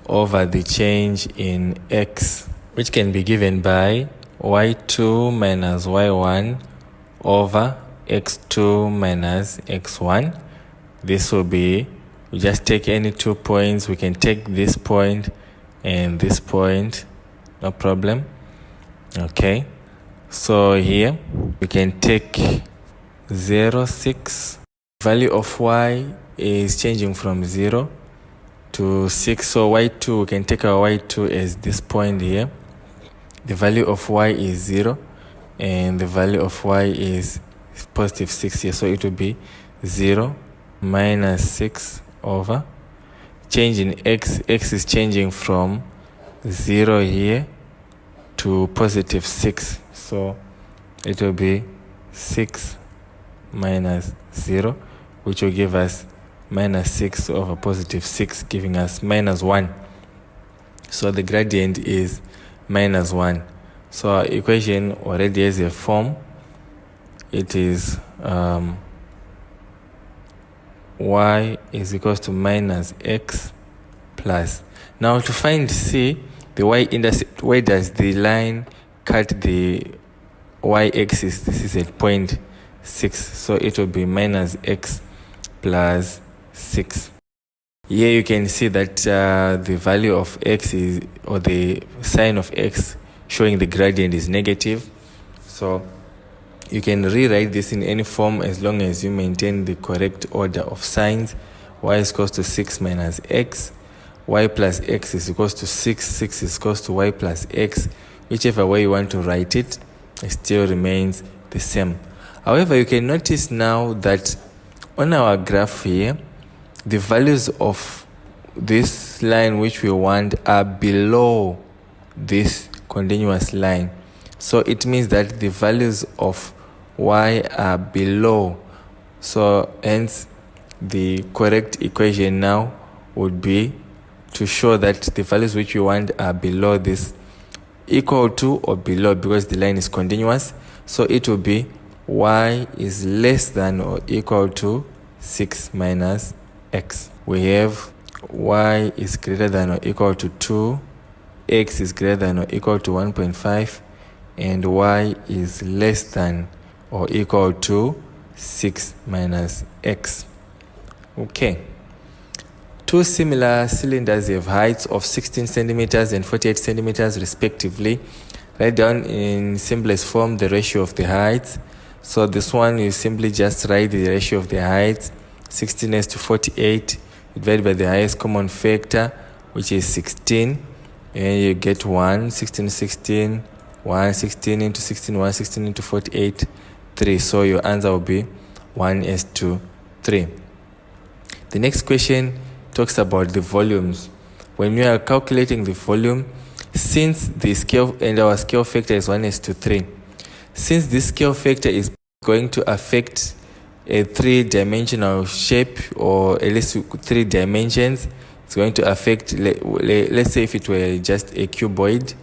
over the change in x, which can be given by y2 minus y1 over x2 minus x1. This will be, we just take any 2 points. We can take this point and this point, no problem. Okay, so here we can take 0, 6. Value of y is changing from 0 to 6, so y2, we can take our y2 as this point here. The value of y is 0 and the value of y is positive 6 here, so it will be 0 minus 6 over change in x. X is changing from 0 here to positive 6, so it will be 6 minus 0, which will give us minus 6 over positive 6, giving us minus 1. So the gradient is minus 1. So our equation already has a form. It is y is equals to minus x plus. Now to find c, the y-intercept, where does the line cut the y-axis? This is at point 6, so it will be minus x plus 6. Here you can see that the value of x is, or the sign of x showing the gradient is negative. So you can rewrite this in any form as long as you maintain the correct order of signs. Y is equals to 6 minus x. Y plus x is equals to 6. 6 is equals to y plus x. Whichever way you want to write it, it still remains the same. However, you can notice now that on our graph here, the values of this line which we want are below this continuous line. So it means that the values of y are below. So hence the correct equation now would be to show that the values which we want are below this, equal to or below, because the line is continuous. So it will be y is less than or equal to 6 minus x. We have y is greater than or equal to 2, x is greater than or equal to 1.5, and y is less than or equal to 6 minus x. Okay. Two similar cylinders have heights of 16 centimeters and 48 centimeters respectively. Write down in simplest form the ratio of the heights. So this one, you simply just write the ratio of the heights, 16 is to 48, divided by the highest common factor, which is 16, and you get 1, 16, 16, 1, 16 into 16, 1, 16 into 48, 3. So your answer will be 1 is to 3. The next question talks about the volumes. When we are calculating the volume, since the scale and our scale factor is 1 is to 3, since this scale factor is going to affect a three-dimensional shape, or at least 3 dimensions, it's going to affect, let's say if it were just a cuboid,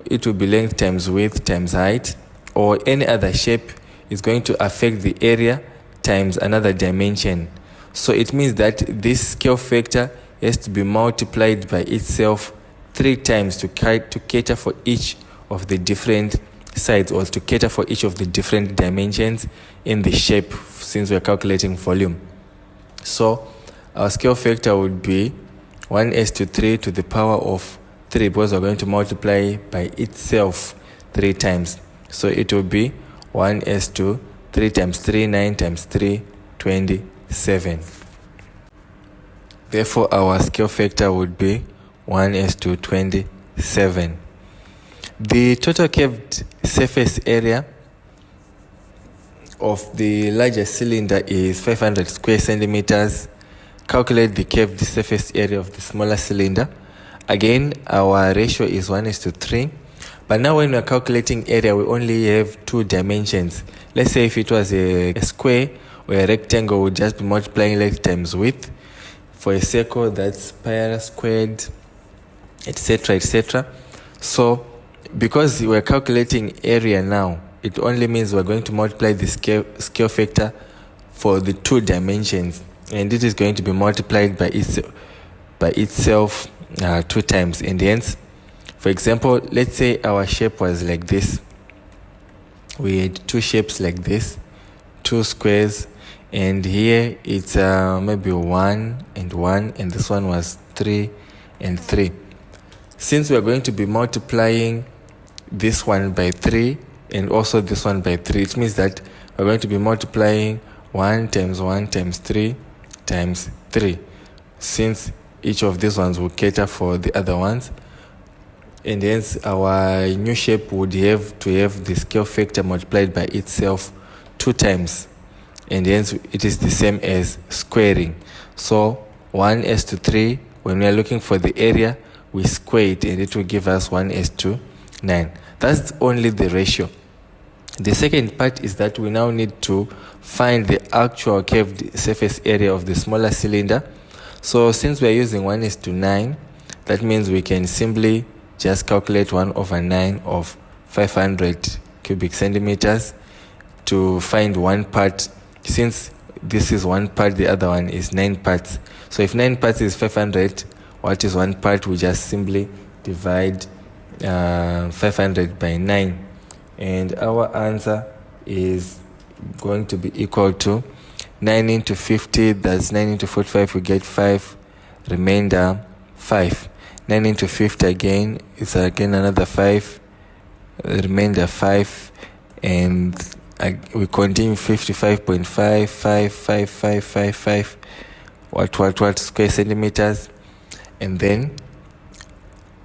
it will be length times width times height, or any other shape is going to affect the area times another dimension. So it means that this scale factor has to be multiplied by itself 3 times to cater for each of the different sides, or to cater for each of the different dimensions in the shape, since we're calculating volume. So our scale factor would be 1:3 to the power of 3, because we're going to multiply by itself 3 times. So it will be 1:3 times 3, 9 times 3, 27. Therefore, our scale factor would be 1:27. The total curved surface area of the larger cylinder is 500 square centimeters. Calculate the curved surface area of the smaller cylinder. Again, our ratio is 1:3. But now when we're calculating area, we only have 2 dimensions. Let's say if it was a square or a rectangle, we'll just be multiplying length times width. For a circle, that's pi r squared, etc., etc. So because we're calculating area now, it only means we're going to multiply the scale factor for the 2 dimensions, and it is going to be multiplied by itself 2 times. And hence, for example, let's say our shape was like this. We had 2 shapes like this, 2 squares, and here it's maybe 1 and 1, and this one was 3 and 3. Since we're going to be multiplying this one by 3 and also this one by 3, it means that we're going to be multiplying 1 times 1 times 3 times 3, since each of these ones will cater for the other ones. And hence our new shape would have to have the scale factor multiplied by itself 2 times, and hence it is the same as squaring. So 1:3, when we are looking for the area, we square it and it will give us 1:9. That's only the ratio. The second part is that we now need to find the actual curved surface area of the smaller cylinder. So since we are using 1:9, that means we can simply just calculate 1/9 of 500 cubic centimeters to find one part. Since this is one part, the other one is 9 parts. So if 9 parts is 500, what is one part? We just simply divide 500 by 9, and our answer is going to be equal to 9 into 50. That's 9 into 45, we get 5, remainder 5. 9 into 50 again, it's again another 5, remainder 5, and we continue 55.5, 5, 5, 5, 5, 5, what square centimeters. And then,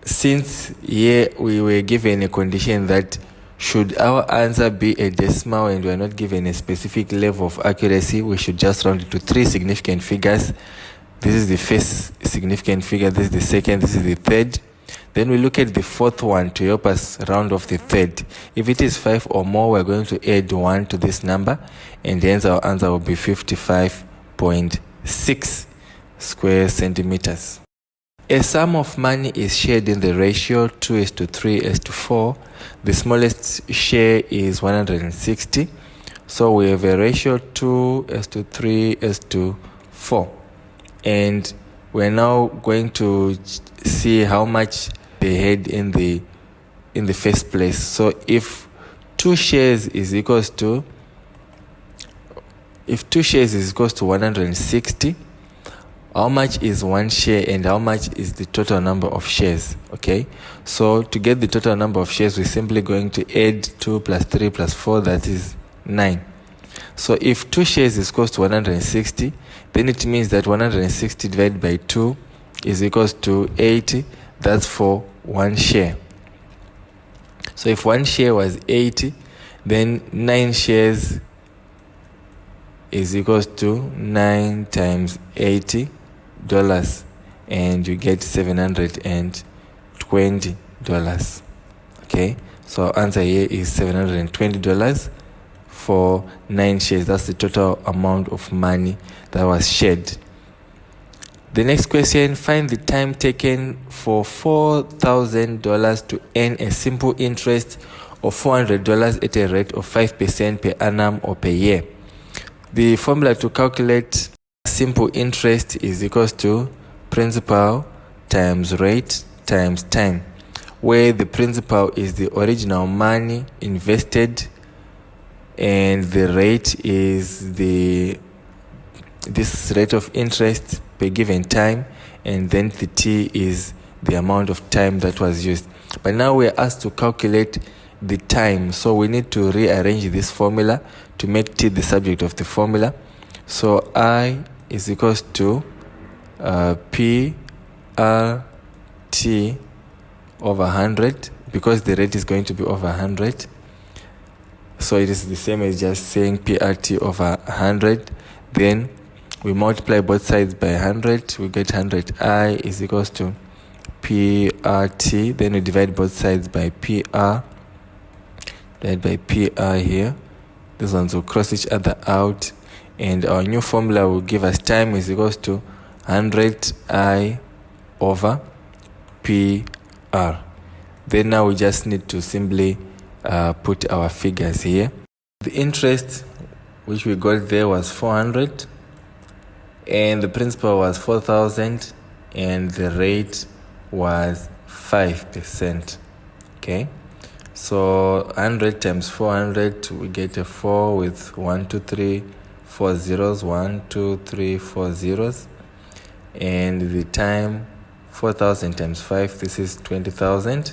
since here we were given a condition that should our answer be a decimal and we are not given a specific level of accuracy, we should just round it to 3 significant figures. This is the first significant figure, this is the second, this is the third. Then we look at the fourth one to help us round off the third. If it is 5 or more, we're going to add 1 to this number, and hence our answer will be 55.6 square centimeters. A sum of money is shared in the ratio 2:3:4. The smallest share is 160. So we have a ratio 2:3:4. And we're now going to see how much they had in the first place. So if 2 shares is equals to 160, how much is 1 share and how much is the total number of shares? Okay, so to get the total number of shares, we're simply going to add 2 plus 3 plus 4, that is 9. So if 2 shares is equals to 160, then it means that 160 divided by 2 is equals to 80. That's for 1 share. So if 1 share was 80, then 9 shares is equals to 9 times $80, and you get $720. Okay, so our answer here is $720 for 9 shares. That's the total amount of money that was shared. The next question, find the time taken for $4,000 to earn a simple interest of $400 at a rate of 5% per annum or per year. The formula to calculate simple interest is equals to principal times rate times time, where the principal is the original money invested and the rate is this rate of interest per given time, and then the t is the amount of time that was used. But now we're asked to calculate the time, so we need to rearrange this formula to make t the subject of the formula. So I is equals to p r t over 100, because the rate is going to be over 100. So it is the same as just saying PRT over 100. Then we multiply both sides by 100. We get 100I is equals to PRT. Then we divide both sides by PR. Divide by PR here. These ones will cross each other out. And our new formula will give us time is equals to 100I over PR. Then now we just need to simply put our figures here. The interest which we got there was 400, and the principal was 4,000, and the rate was 5%. Okay, so 100 times 400, we get a 4 with 1, 2, 3, 4 zeros, 1, 2, 3, 4 zeros, and the time 4,000 times 5, this is 20,000.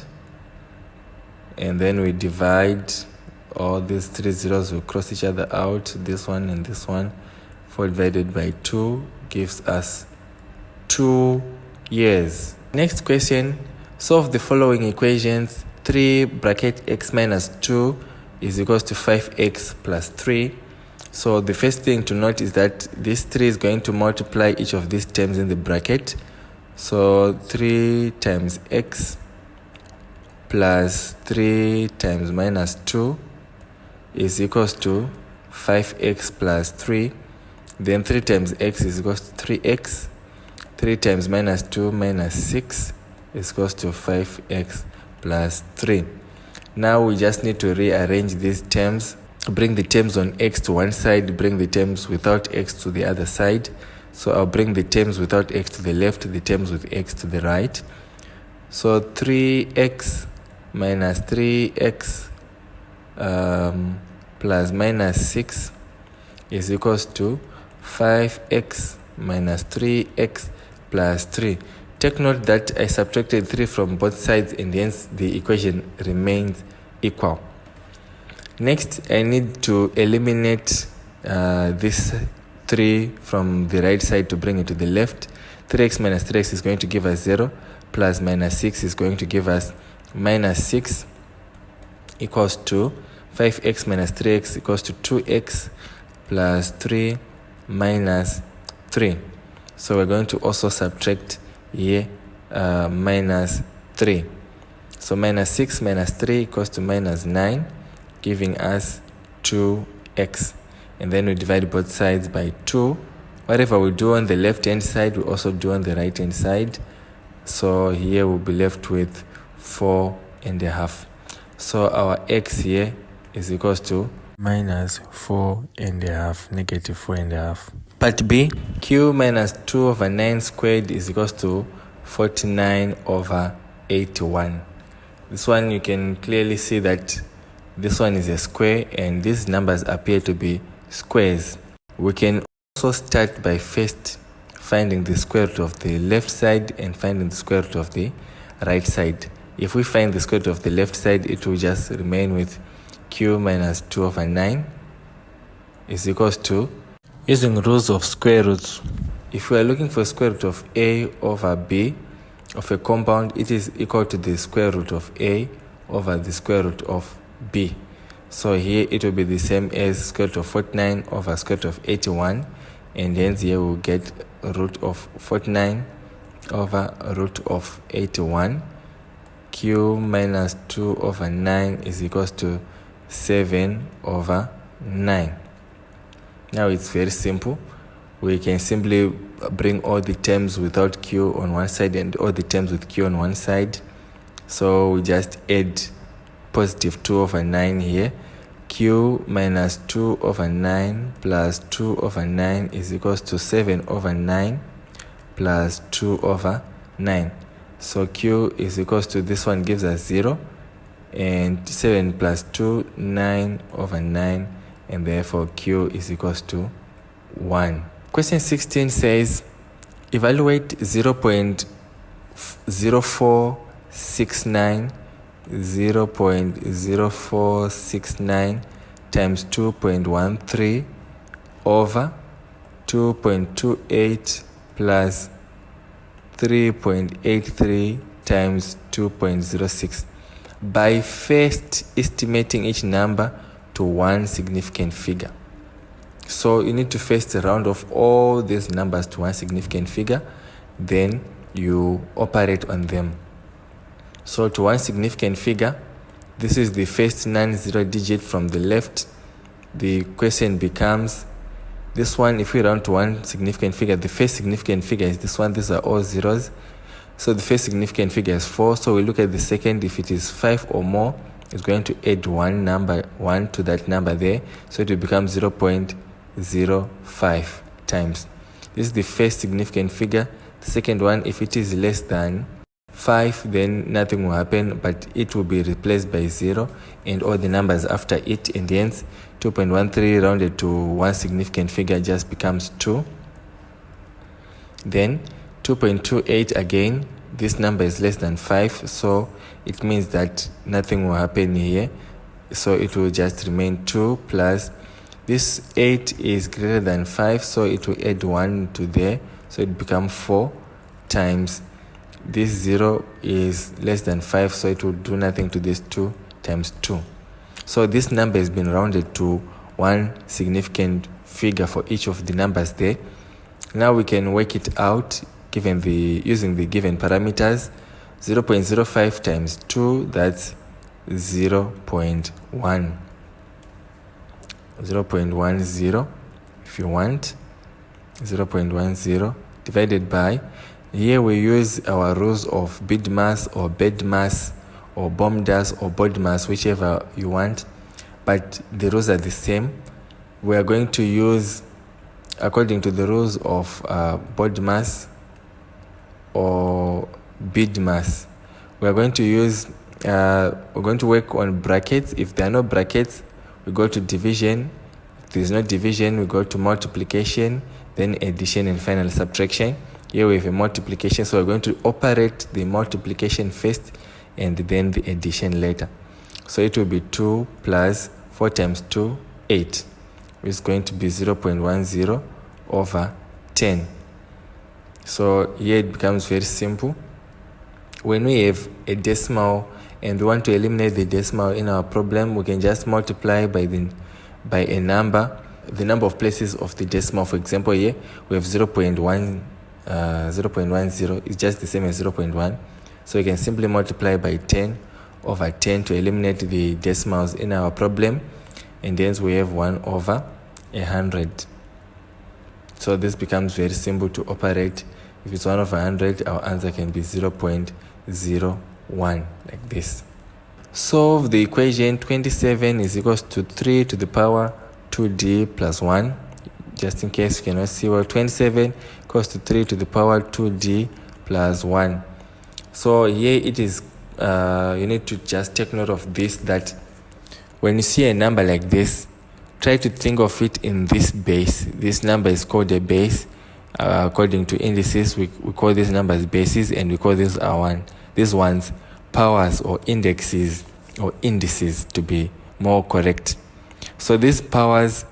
And then we divide all these 3 zeros, will cross each other out, this one and this one. 4 divided by 2 gives us 2 years. Next question, solve the following equations. 3 bracket x minus 2 is equals to 5x plus 3. So the first thing to note is that this 3 is going to multiply each of these terms in the bracket. So 3 times x plus 3 times minus 2 is equals to 5x plus 3. Then 3 times x is equals to 3x. 3 times minus 2 minus 6 is equals to 5x plus 3. Now we just need to rearrange these terms. Bring the terms on x to one side, bring the terms without x to the other side. So I'll bring the terms without x to the left, the terms with x to the right. So 3x minus 3x plus minus 6 is equals to 5x minus 3x plus 3. Take note that I subtracted 3 from both sides, and hence the equation remains equal. Next, I need to eliminate this 3 from the right side to bring it to the left. 3x minus 3x is going to give us 0, plus minus 6 is going to give us minus 6 equals to 5x minus 3x equals to 2x plus 3 minus 3. So we're going to also subtract here minus 3. So minus 6 minus 3 equals to minus 9, giving us 2x. And then we divide both sides by 2. Whatever we do on the left hand side, we also do on the right hand side. So here we'll be left with 4.5. So our x here is equals to minus 4.5, negative 4.5. Part B, q minus 2 over 9 squared is equals to 49 over 81. This one you can clearly see that this one is a square and these numbers appear to be squares. We can also start by first finding the square root of the left side and finding the square root of the right side. If we find the square root of the left side, it will just remain with q minus 2 over 9 is equals to, using rules of square roots, if we are looking for square root of a over b of a compound, it is equal to the square root of a over the square root of b. So here it will be the same as square root of 49 over square root of 81, and hence here we'll get root of 49 over root of 81. Q minus 2 over 9 is equals to 7 over 9. Now it's very simple. We can simply bring all the terms without q on one side and all the terms with q on one side. So we just add positive 2 over 9 here. Q minus 2 over 9 plus 2 over 9 is equals to 7 over 9 plus 2 over 9. So Q is equals to, this one gives us 0, and 7 plus 2, 9 over 9, and therefore Q is equals to 1. Question 16 says, evaluate 0.0469 times 2.13 over 2.28 plus 3.83 times 2.06 by first estimating each number to one significant figure. So you need to first round off all these numbers to one significant figure, then you operate on them. So to one significant figure, this is the first non-zero digit from the left. The question becomes, this one, if we round to one significant figure, the first significant figure is this one. These are all zeros. So the first significant figure is 4. So we look at the second. If it is 5 or more, it's going to add one to that number there. So it will become 0.05 times. This is the first significant figure. The second one, if it is less than 5, then nothing will happen, but it will be replaced by 0 and all the numbers after it, and hence 2.13 rounded to one significant figure just becomes 2. Then 2.28 again, this number is less than 5, so it means that nothing will happen here, so it will just remain 2 plus this 8 is greater than 5, so it will add 1 to there, so it becomes 4 times this 0 is less than 5, so it will do nothing to this 2 times 2. So this number has been rounded to one significant figure for each of the numbers there. Now we can work it out using the given parameters. 0.05 times 2, that's 0.1. 0.10 if you want. 0.10 divided by, here we use our rules of bead mass or bed mass or bomb mass or board mass, whichever you want, but the rules are the same. We are going to use, according to the rules of board mass or bead mass, we are going to use, we're going to work on brackets. If there are no brackets, we go to division. If there is no division, we go to multiplication, then addition, and finally subtraction. Here we have a multiplication, so we're going to operate the multiplication first and then the addition later. So it will be 2 plus 4 times 2, 8, which is going to be 0.10 over 10. So here it becomes very simple. When we have a decimal and we want to eliminate the decimal in our problem, we can just multiply by a number, the number of places of the decimal. For example, here we have 0.10 is just the same as 0.1. So you can simply multiply by 10 over 10 to eliminate the decimals in our problem. And then we have 1 over 100. So this becomes very simple to operate. If it's 1 over 100, our answer can be 0.01, like this. Solve the equation 27 is equals to 3 to the power 2d plus 1. Just in case you cannot see, well, 27 equals to 3 to the power 2d plus 1. So here it is, you need to just take note of this, that when you see a number like this, try to think of it in this base. This number is called a base. According to indices, we call these numbers bases, and we call these ones powers or indexes, or indices to be more correct. So these powers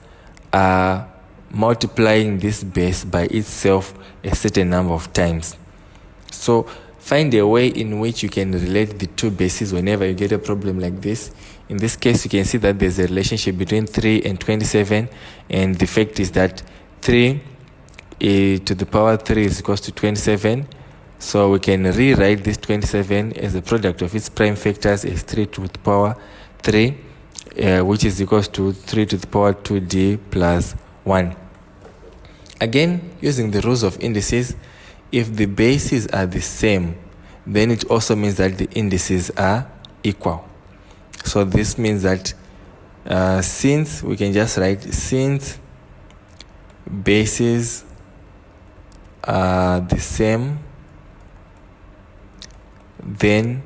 are multiplying this base by itself a certain number of times. So find a way in which you can relate the two bases whenever you get a problem like this. In this case, you can see that there's a relationship between 3 and 27, and the fact is that 3 to the power 3 is equals to 27. So we can rewrite this 27 as a product of its prime factors as 3 to the power 3. which is equals to 3 to the power 2d plus 1. Again, using the rules of indices, if the bases are the same, then it also means that the indices are equal. So this means that since we can just write since bases are the same, then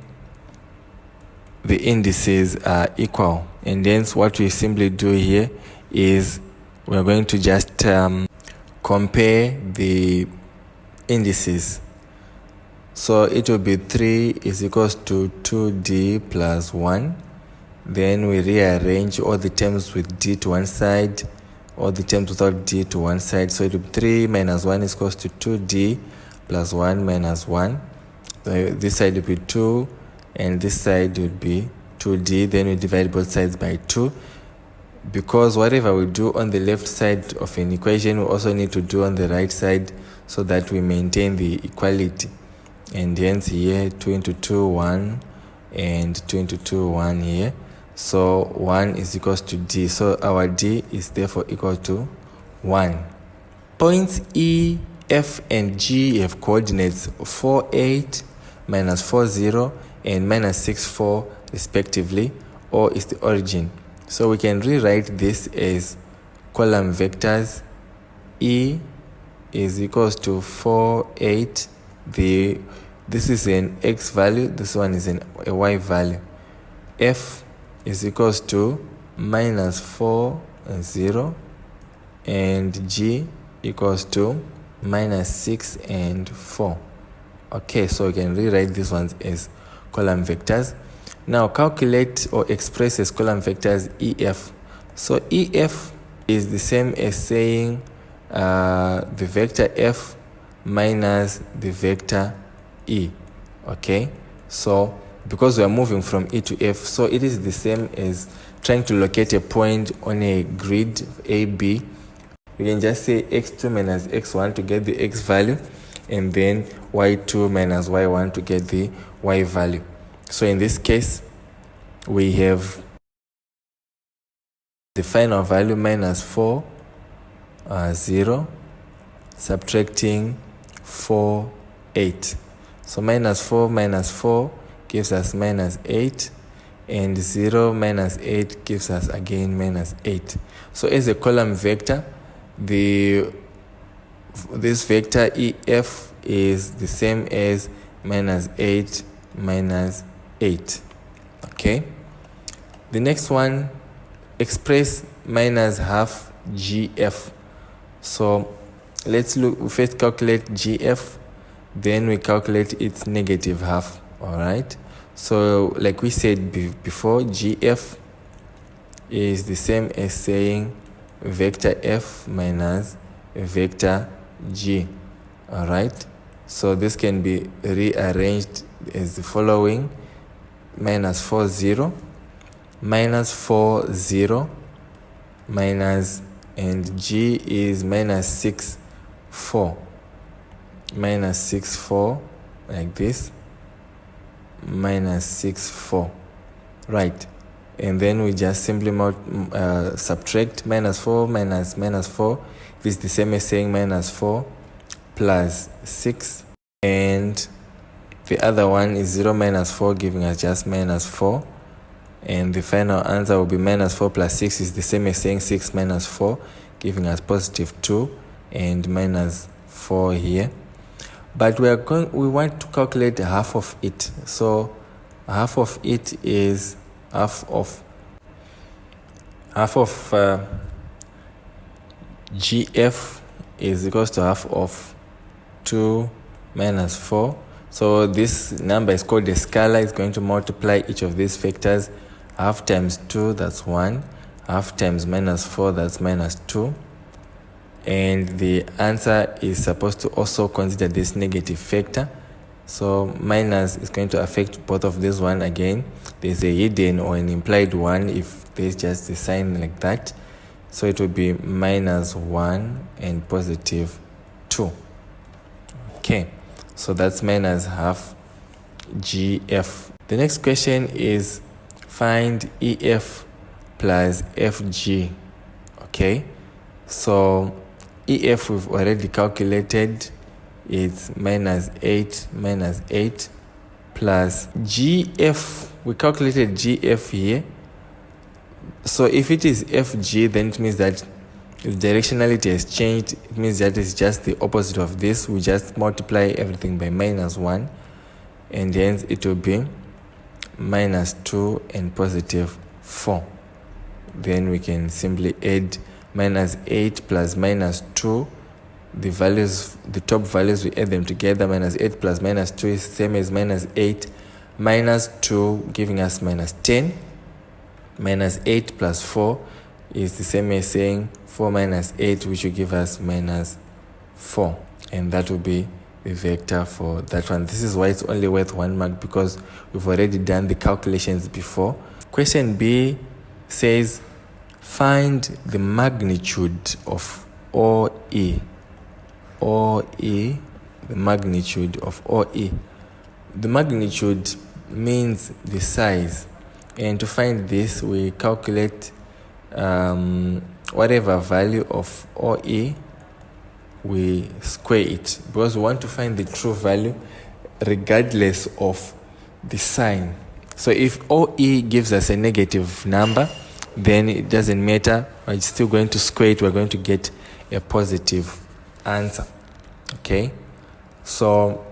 the indices are equal. And hence what we simply do here is we're going to just compare the indices. So it will be 3 is equals to 2d plus 1. Then we rearrange all the terms with d to one side, all the terms without d to one side. So it will be 3 minus 1 is equals to 2d plus 1 minus 1. So this side will be 2 and this side will be 2d. Then we divide both sides by 2. Because whatever we do on the left side of an equation, we also need to do on the right side so that we maintain the equality. And hence here 2 into 2, 1, and 2 into 2, 1 here. So 1 is equals to d. So our d is therefore equal to 1. Points E, F, and G have coordinates 4, 8, minus 4, 0, and minus 6, 4 respectively, or is the origin. So we can rewrite this as column vectors. E is equals to 4, 8. This is an x value, this one is a y value. F is equals to minus 4, 0, and G equals to minus 6 and 4. Okay, so we can rewrite these ones as column vectors. Now calculate or express as column vectors EF. So EF is the same as saying the vector F minus the vector E. Okay, so because we are moving from E to F, so it is the same as trying to locate a point on a grid AB. We can just say x2 minus x1 to get the x value, and then y2 minus y1 to get the y value. So in this case, we have the final value minus 4, 0, subtracting 4, 8. So minus 4 gives us minus 8, and 0 minus 8 gives us again minus 8. So as a column vector, this vector EF is the same as minus 8 minus 8. Okay, the next one, express minus half GF. So let's look, we first calculate GF, then we calculate its negative half. All right, so like we said before, GF is the same as saying vector F minus vector G. All right, so this can be rearranged as the following: minus 4, 0, minus 4, 0, minus, and G is minus 6, 4, minus 6, 4, like this, minus 6, 4, right? And then we just simply subtract minus 4 minus minus 4. This is the same as saying minus 4 plus 6, and the other one is 0 minus 4, giving us just minus 4. And the final answer will be minus 4 plus 6 is the same as saying 6 minus 4, giving us positive 2 and minus 4 here. But we want to calculate half of it. So half of it is half of GF is equals to half of 2 minus 4. So this number is called a scalar. It's going to multiply each of these factors. Half times 2, that's 1. Half times minus 4, that's minus 2. And the answer is supposed to also consider this negative factor. So minus is going to affect both of these one again. There's a hidden or an implied one if there's just a sign like that. So it will be minus 1 and positive 2. Okay, so that's minus half GF. The next question is find EF plus FG. Okay, so EF we've already calculated. It's minus 8 plus GF. We calculated GF here. So if it is FG, then it means that the directionality has changed. It means that it's just the opposite of this. We just multiply everything by minus 1, and hence it will be minus 2 and positive 4. Then we can simply add minus 8 plus minus 2. The values, the top values, we add them together. Minus 8 plus minus 2 is the same as minus 8 minus 2, giving us minus 10. Minus 8 plus 4 is the same as saying 4 minus 8, which will give us minus 4. And that will be the vector for that one. This is why it's only worth 1 mark, because we've already done the calculations before. Question B says, find the magnitude of OE. OE, the magnitude of OE. The magnitude means the size. And to find this, we calculate whatever value of OE, we square it, because we want to find the true value regardless of the sign. So if OE gives us a negative number, then it doesn't matter. We're still going to square it. We're going to get a positive answer. Okay, so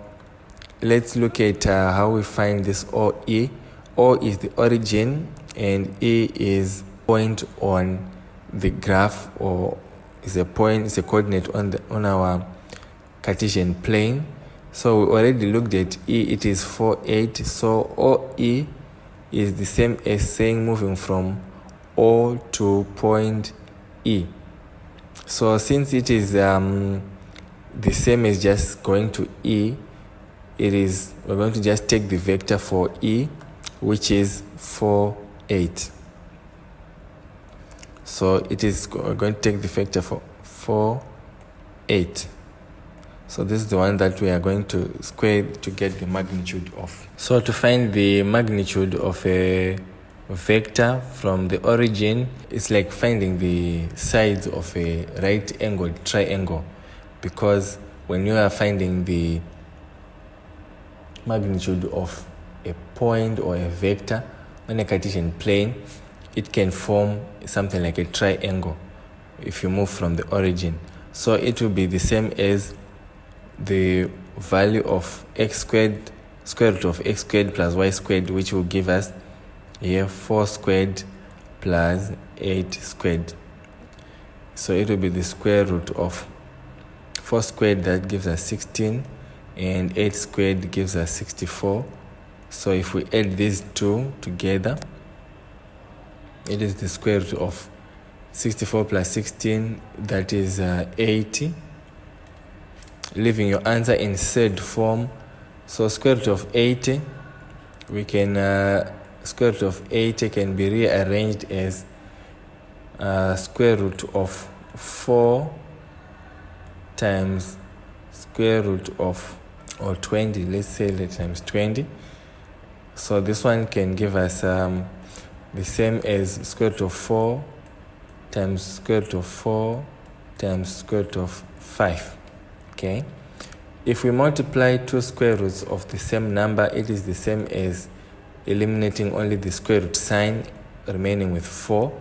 let's look at how we find this OE. O is the origin, and E is point on the graph, or is a point, is a coordinate on our Cartesian plane. So we already looked at E. It is 4, 8. So OE is the same as saying moving from O to point E. So since it is the same as just going to E, we're going to just take the vector for E, which is 4, 8. So we're going to take the vector for 4, 8. So this is the one that we are going to square to get the magnitude of. So to find the magnitude of a vector from the origin, it's like finding the sides of a right angled triangle, because when you are finding the magnitude of a point or a vector on a Cartesian plane, it can form something like a triangle if you move from the origin. So it will be the same as the value of x squared, square root of x squared plus y squared, which will give us here 4 squared plus 8 squared. So it will be the square root of 4 squared, that gives us 16, and 8 squared gives us 64. So if we add these two together, it is the square root of 64 plus 16, that is 80. Leaving your answer in said form. So square root of 80, we can square root of 80 can be rearranged as square root of 4 times square root of, or 20, let's say that times 20. So this one can give us the same as square root of 4 times square root of 4 times square root of 5. Okay, if we multiply two square roots of the same number, it is the same as eliminating only the square root sign, remaining with 4,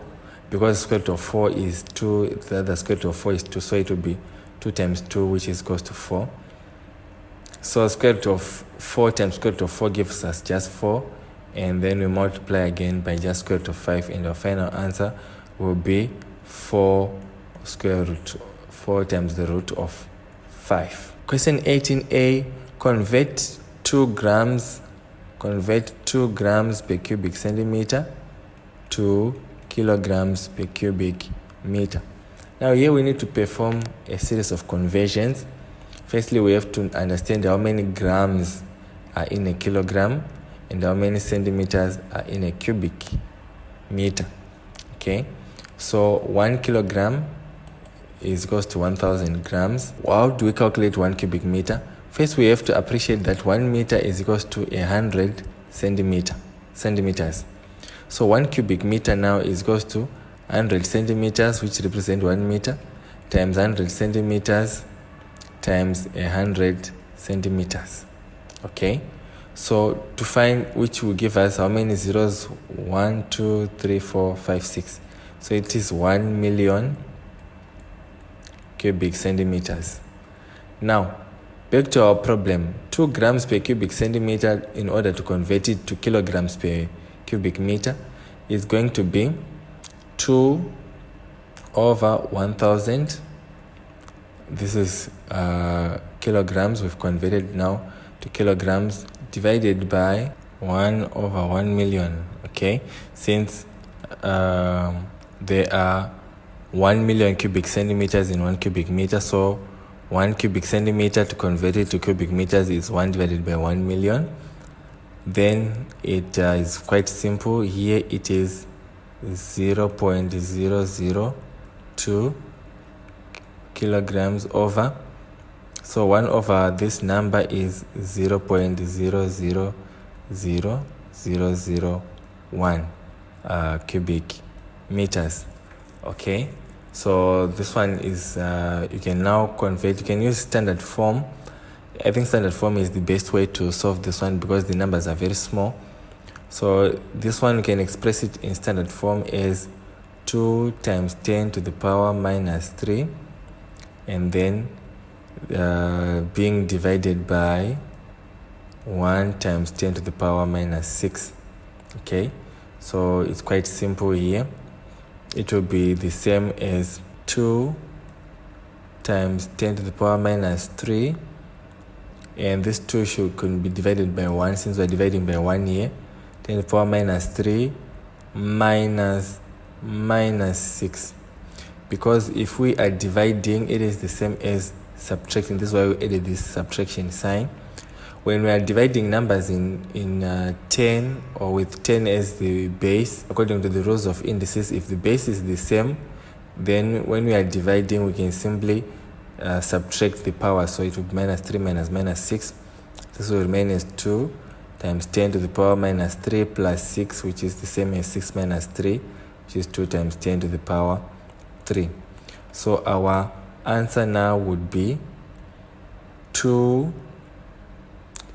because square root of 4 is 2, the other square root of 4 is 2, so it will be 2 times 2, which is equals to 4. So square root of 4 times square root of 4 gives us just 4, and then we multiply again by just square root of 5, and our final answer will be 4 square root 4 times the root of 5. Question 18a, convert 2 grams per cubic centimeter to kilograms per cubic meter. Now here we need to perform a series of conversions. Firstly, we have to understand how many grams are in a kilogram and how many centimeters are in a cubic meter. Okay, so 1 kilogram is equals to 1,000 grams. How do we calculate 1 cubic meter? First, we have to appreciate that 1 meter is equals to 100 centimeters. So 1 cubic meter now is equals to 100 centimeters, which represent 1 meter, times 100 centimeters times 100 centimeters. Okay, so to find which will give us how many zeros? 1, 2, 3, 4, 5, 6. So it is 1 million cubic centimeters. Now back to our problem. 2 grams per cubic centimeter, in order to convert it to kilograms per cubic meter, is going to be 2 over 1000. This is kilograms. We've converted now to kilograms, divided by 1 over 1 million. Okay, since there are 1 million cubic centimeters in 1 cubic meter, so 1 cubic centimeter, to convert it to cubic meters, is 1 divided by 1 million. Then it is quite simple. Here it is 0.002 kilograms over, so 1 over this number is 0.000001 cubic meters. Okay, so this one is you can now convert. You can use standard form. I think standard form is the best way to solve this one because the numbers are very small. So this one, you can express it in standard form as 2 times 10 to the power minus 3, and then being divided by 1 times 10 to the power minus 6. Okay, so it's quite simple here. It will be the same as 2 times 10 to the power minus 3, and this 2 could be divided by 1, since we're dividing by 1 here. 10 to the power minus 3 minus 6, because if we are dividing, it is the same as subtracting. This is why we added this subtraction sign. When we are dividing numbers in 10, or with 10 as the base, according to the rules of indices, if the base is the same, then when we are dividing, we can simply subtract the power. So it will be minus 3 minus 6. This will remain as 2 times 10 to the power minus 3 plus 6, which is the same as 6 minus 3, which is 2 times 10 to the power 3. So our answer now would be 2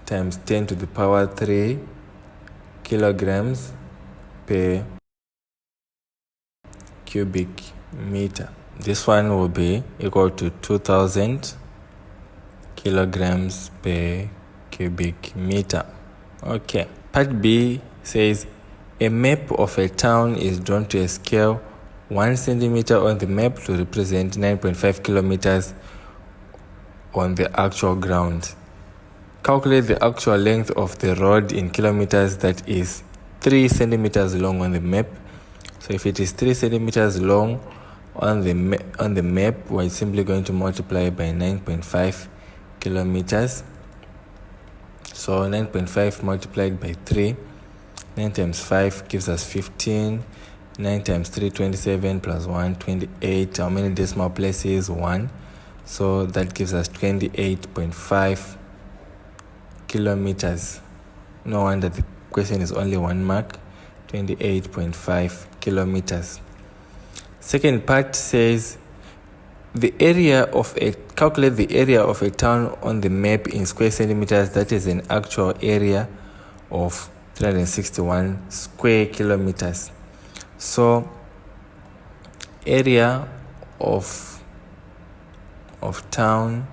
times 10 to the power 3 kilograms per cubic meter. This one will be equal to 2000 kilograms per cubic meter. Okay, part B says a map of a town is drawn to a scale 1 centimeter on the map to represent 9.5 kilometers on the actual ground. Calculate the actual length of the road in kilometers that is 3 centimeters long on the map. So if it is 3 centimeters long on the map, we're simply going to multiply by 9.5 kilometers. So 9.5 multiplied by 3, 9 times 5 gives us 15. 9 times 3, 27, plus 1, 28. How many decimal places? 1. So that gives us 28.5 kilometers. No wonder the question is only 1 mark. 28.5 kilometers. Second part says calculate the area of a town on the map in square centimeters. That is an actual area of 361 square kilometers. So area of town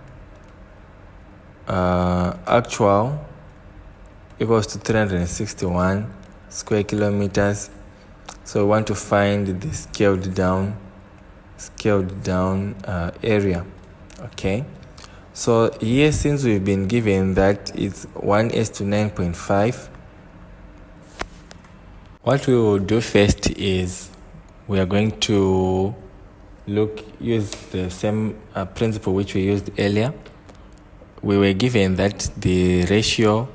actual equals to 361 square kilometers. So we want to find the scaled down area. Okay, so here, since we've been given that it's 1:9.5, what we will do first is we are going to use the same principle which we used earlier. We were given that the ratio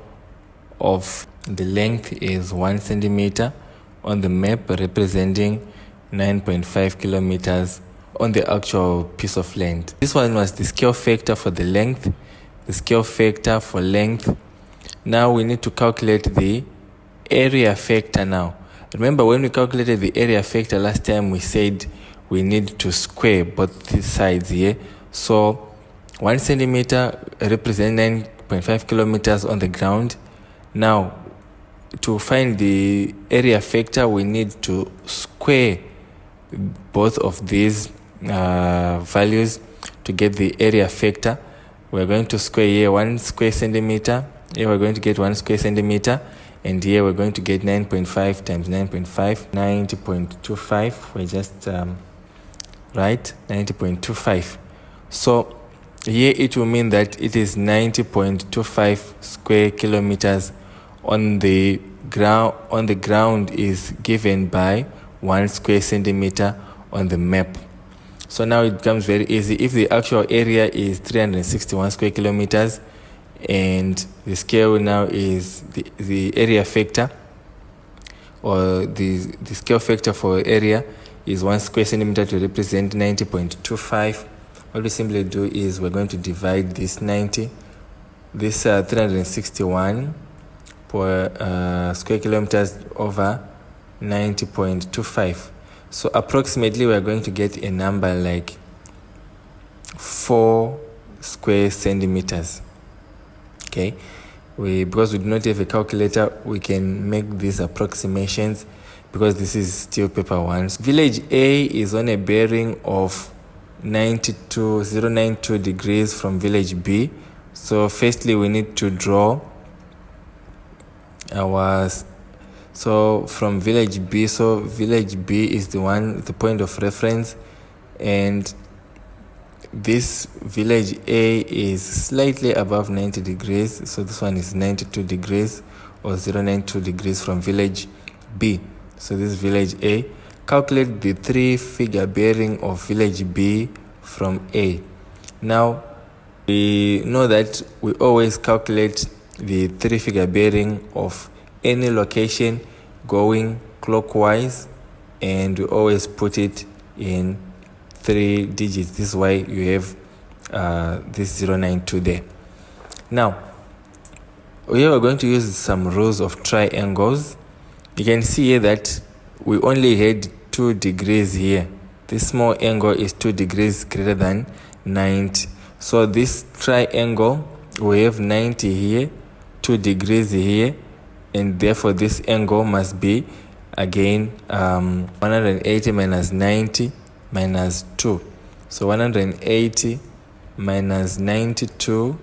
of the length is 1 centimeter on the map, representing 9.5 kilometers on the actual piece of land. This one was the scale factor for the length, the scale factor for length. Now we need to calculate the area factor now. Remember when we calculated the area factor last time, we said we need to square both these sides here. So 1 centimeter represents 9.5 kilometers on the ground. Now, to find the area factor, we need to square both of these values to get the area factor. We're going to square here 1 square centimeter. Here we're going to get 1 square centimeter. And here we're going to get 9.5 times 9.5, 90.25. We're just right, 90.25. So here it will mean that it is 90.25 square kilometers on the ground. On the ground is given by 1 square centimeter on the map. So now it becomes very easy. If the actual area is 361 square kilometers, and the scale now is the area factor, or the scale factor for area is 1 square centimeter to represent 90.25. What we simply do is we're going to divide this 361 per square kilometers over 90.25. So approximately we're going to get a number like 4 square centimeters. Okay, because we do not have a calculator, we can make these approximations because this is still paper 1. Village A is on a bearing of 092 degrees from village B. So firstly we need to draw from village B. So village B is the point of reference, and this village A is slightly above 90 degrees. So this one is 92 degrees, or 092 degrees from village B. So this is village A. Calculate the 3-figure bearing of village B from A. Now, we know that we always calculate the 3-figure bearing of any location going clockwise, and we always put it in 3 digits. This is why you have this 092 there. Now, we are going to use some rules of triangles. You can see here that we only had 2 degrees here. This small angle is 2 degrees greater than 90. So this triangle, we have 90 here, 2 degrees here, and therefore this angle must be again 180 minus 90 minus 2. So 180 minus 92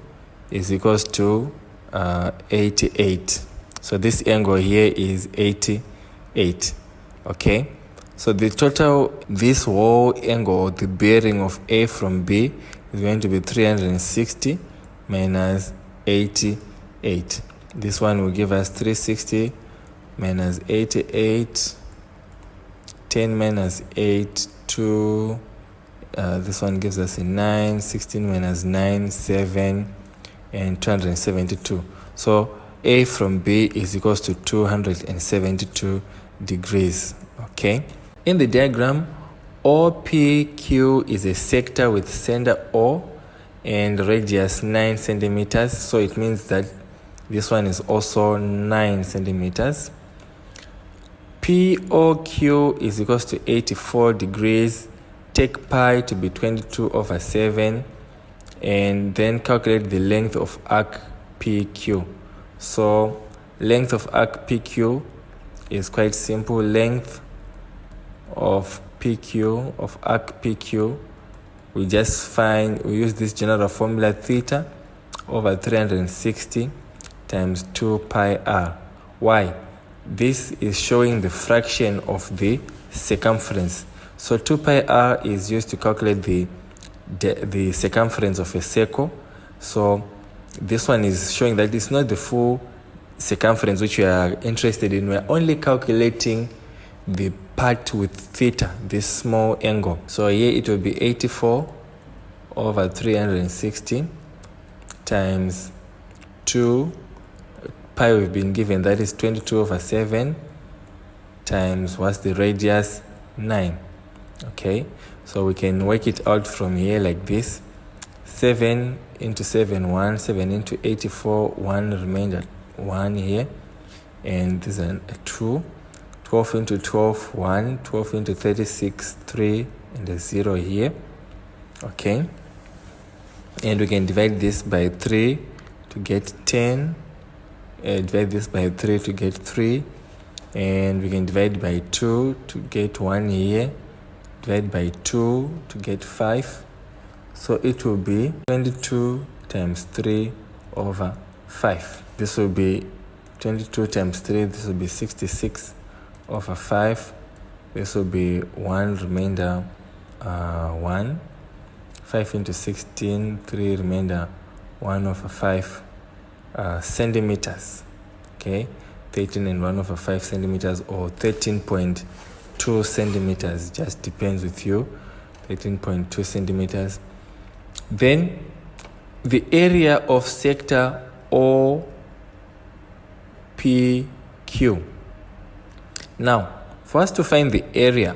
is equals to 88. So this angle here is 88. Okay, so the total, this whole angle, the bearing of A from B, is going to be 360 minus 88. This one will give us 360 minus 88, 10 minus 8, 2, this one gives us a 9, 16 minus 9, 7, and 272. So A from B is equals to 272 degrees. Okay. In the diagram, OPQ is a sector with center O and radius 9 centimeters. So it means that this one is also 9 centimeters. POQ is equals to 84 degrees. Take pi to be 22/7, and then calculate the length of arc PQ. So length of arc PQ is quite simple. Length of PQ, of arc PQ, we use this general formula, theta over 360 times 2 pi r. Why? This is showing the fraction of the circumference. So 2 pi r is used to calculate the circumference of a circle. So this one is showing that it's not the full circumference which we are interested in. We're only calculating the part with theta, this small angle. So here it will be 84 over 360 times 2 pi we've been given, that is 22/7, times what's the radius? 9. Okay, so we can work it out from here like this. 7 into 7, 1. 7 into 84, 1 remainder 1 here, and this is a 2. 12 into 12, 1, 12 into 36, 3, and a 0 here. Okay. And we can divide this by 3 to get 10. Divide this by 3 to get 3. And we can divide by 2 to get 1 here. Divide by 2 to get 5. So it will be 22 times 3 over 5. This will be 22 times 3. This will be 66 over 5. This will be 1 remainder 1. 5 into 16, 3 remainder 1 over 5 centimeters. Okay, 13 and 1 over 5 centimeters, or 13.2 centimeters, just depends with you. 13.2 centimeters. Then the area of sector OPQ. Now, for us to find the area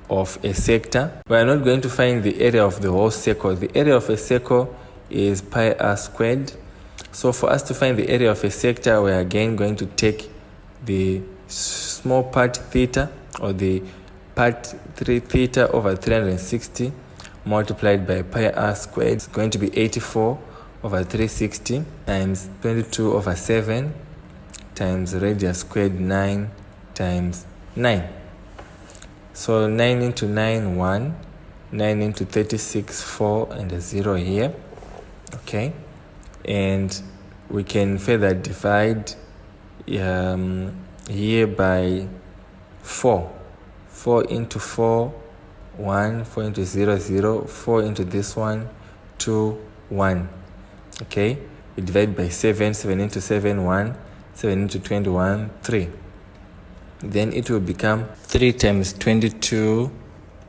of a sector, we are not going to find the area of the whole circle. The area of a circle is pi r squared. So for us to find the area of a sector, we are again going to take the small part theta, or the part 3 theta over 360 multiplied by pi r squared. It's going to be 84 over 360 times 22 over 7 times radius squared 9 times 9. So 9 into 9, 1. 9 into 36, 4, and a 0 here. Okay. And we can further divide here by 4. 4 into 4, 1. 4 into 0, 0. 4 into this one, 2, 1. Okay. We divide by 7. 7 into 7, 1. 7 into 21, 3. Then it will become 3 times 22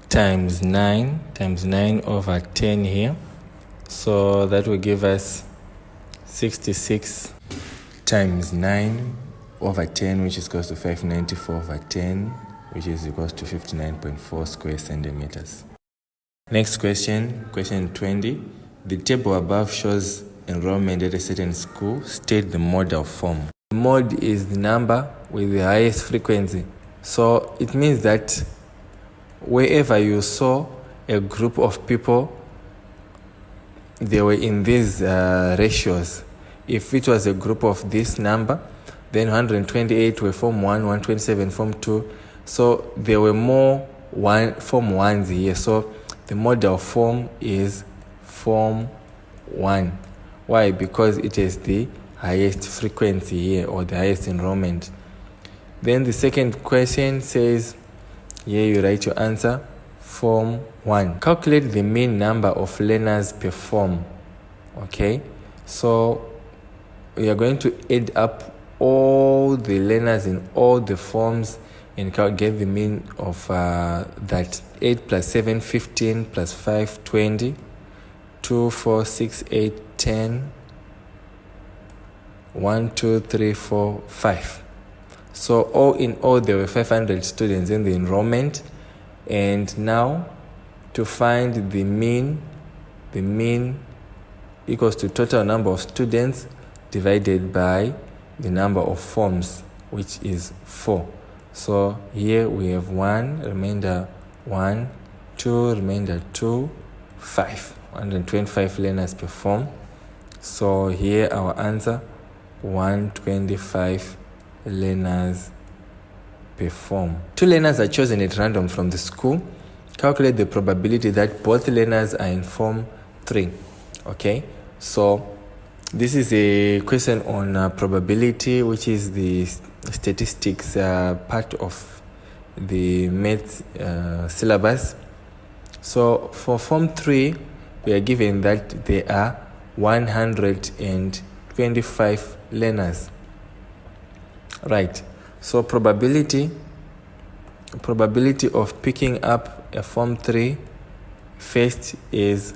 times 9 over 10 here. So that will give us 66 times 9 over 10, which is equals to 594 over 10, which is equals to 59.4 square centimeters. Next question, question 20. The table above shows enrollment at a certain school. State the mode of form. The mode is the number with the highest frequency. So it means that wherever you saw a group of people, they were in these ratios. If it was a group of this number, then 128 were form 1, 127 form 2. So there were more form 1s here. So the model form is form 1. Why? Because it is the highest frequency here, or the highest enrollment. Then the second question says, here you write your answer, form 1. Calculate the mean number of learners per form. Okay, so we are going to add up all the learners in all the forms and get the mean of that. 8 plus 7, 15, plus 5, 20, 2, 4, 6, 8, 10, 1, 2, 3, 4, 5. So all in all, there were 500 students in the enrollment. And now, to find the mean equals to total number of students divided by the number of forms, which is 4. So here we have 1, remainder 1, 2, remainder 2, 5. 125 learners per form. So here our answer, 125 learners per form. 2 learners are chosen at random from the school. Calculate the probability that both learners are in form 3. Okay, so this is a question on probability, which is the statistics part of the math syllabus. So for form 3, we are given that there are 125 learners. Right. So probability of picking up a form 3 first is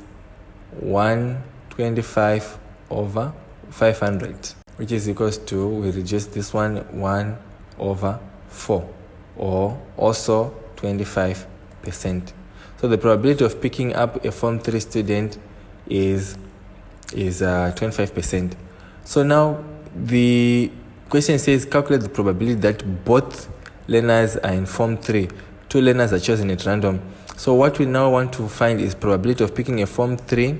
125 over 500, which is equals to, we reduce this one, 1 over 4, or also 25%. So the probability of picking up a form 3 student is 25%. So now the question says calculate the probability that both learners are in Form 3. 2 learners are chosen at random. So what we now want to find is probability of picking a Form 3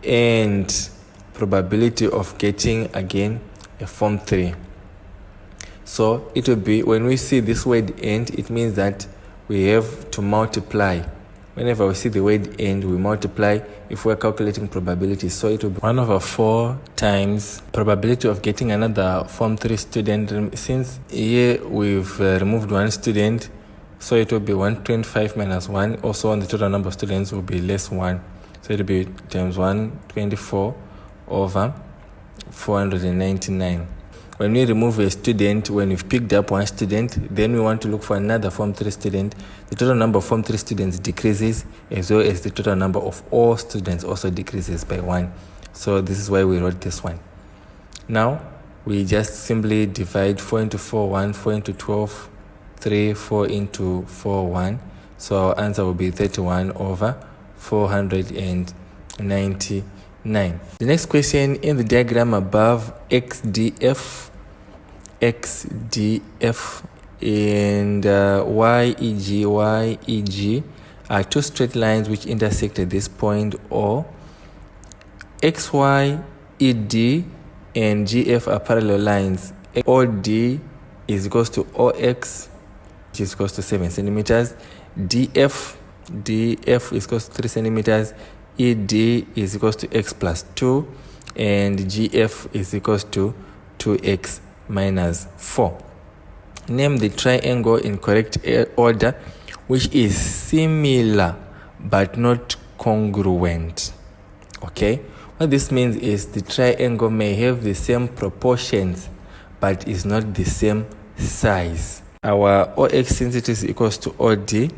and probability of getting again a Form 3. So it will be, when we see this word end, it means that we have to multiply. Whenever we see the word end, we multiply if we're calculating probability. So it will be 1/4 times probability of getting another Form 3 student. Since here we've removed one student, so it will be 125 minus 1. Also, on the total number of students will be less 1. So it will be times 124 over 499. When we remove a student, when we've picked up one student, then we want to look for another Form 3 student. The total number of Form 3 students decreases, as well as the total number of all students also decreases by 1. So this is why we wrote this one. Now, we just simply divide 4 into 4, 1, 4 into 12, 3, 4 into 4, 1. So our answer will be 31 over 499. The next question in the diagram above, XDF and YEG are two straight lines which intersect at this point, or XY, ED and GF are parallel lines. OD is equals to OX, which is equals to 7 centimeters. DF is equals to 3 centimeters. ED is equals to X plus 2, and GF is equals to 2X minus 4. Name the triangle in correct order which is similar but not congruent. Okay, what this means is the triangle may have the same proportions but is not the same size. Our OX, since it is equals to OD,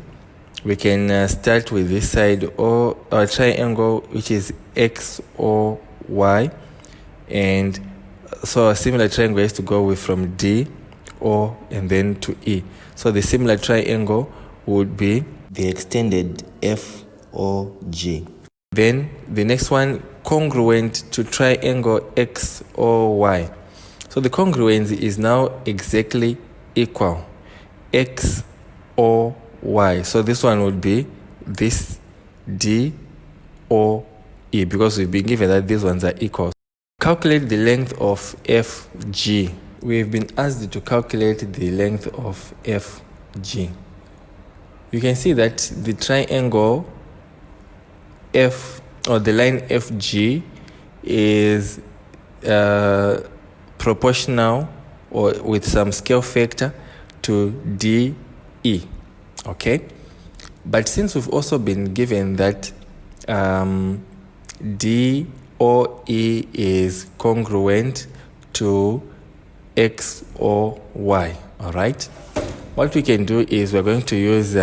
we can start with this side, or our triangle, which is XOY, and so a similar triangle has to go with from D, O, and then to E. So the similar triangle would be the extended FOG. Then the next one, congruent to triangle XOY. So the congruence is now exactly equal, XOY. So this one would be this D, O, E, because we've been given that these ones are equal. Calculate the length of FG. We've been asked to calculate the length of FG. You can see that the triangle F, or the line FG, is proportional or with some scale factor to DE. Okay, but since we've also been given that DOE is congruent to XOY, all right, what we can do is we're going to use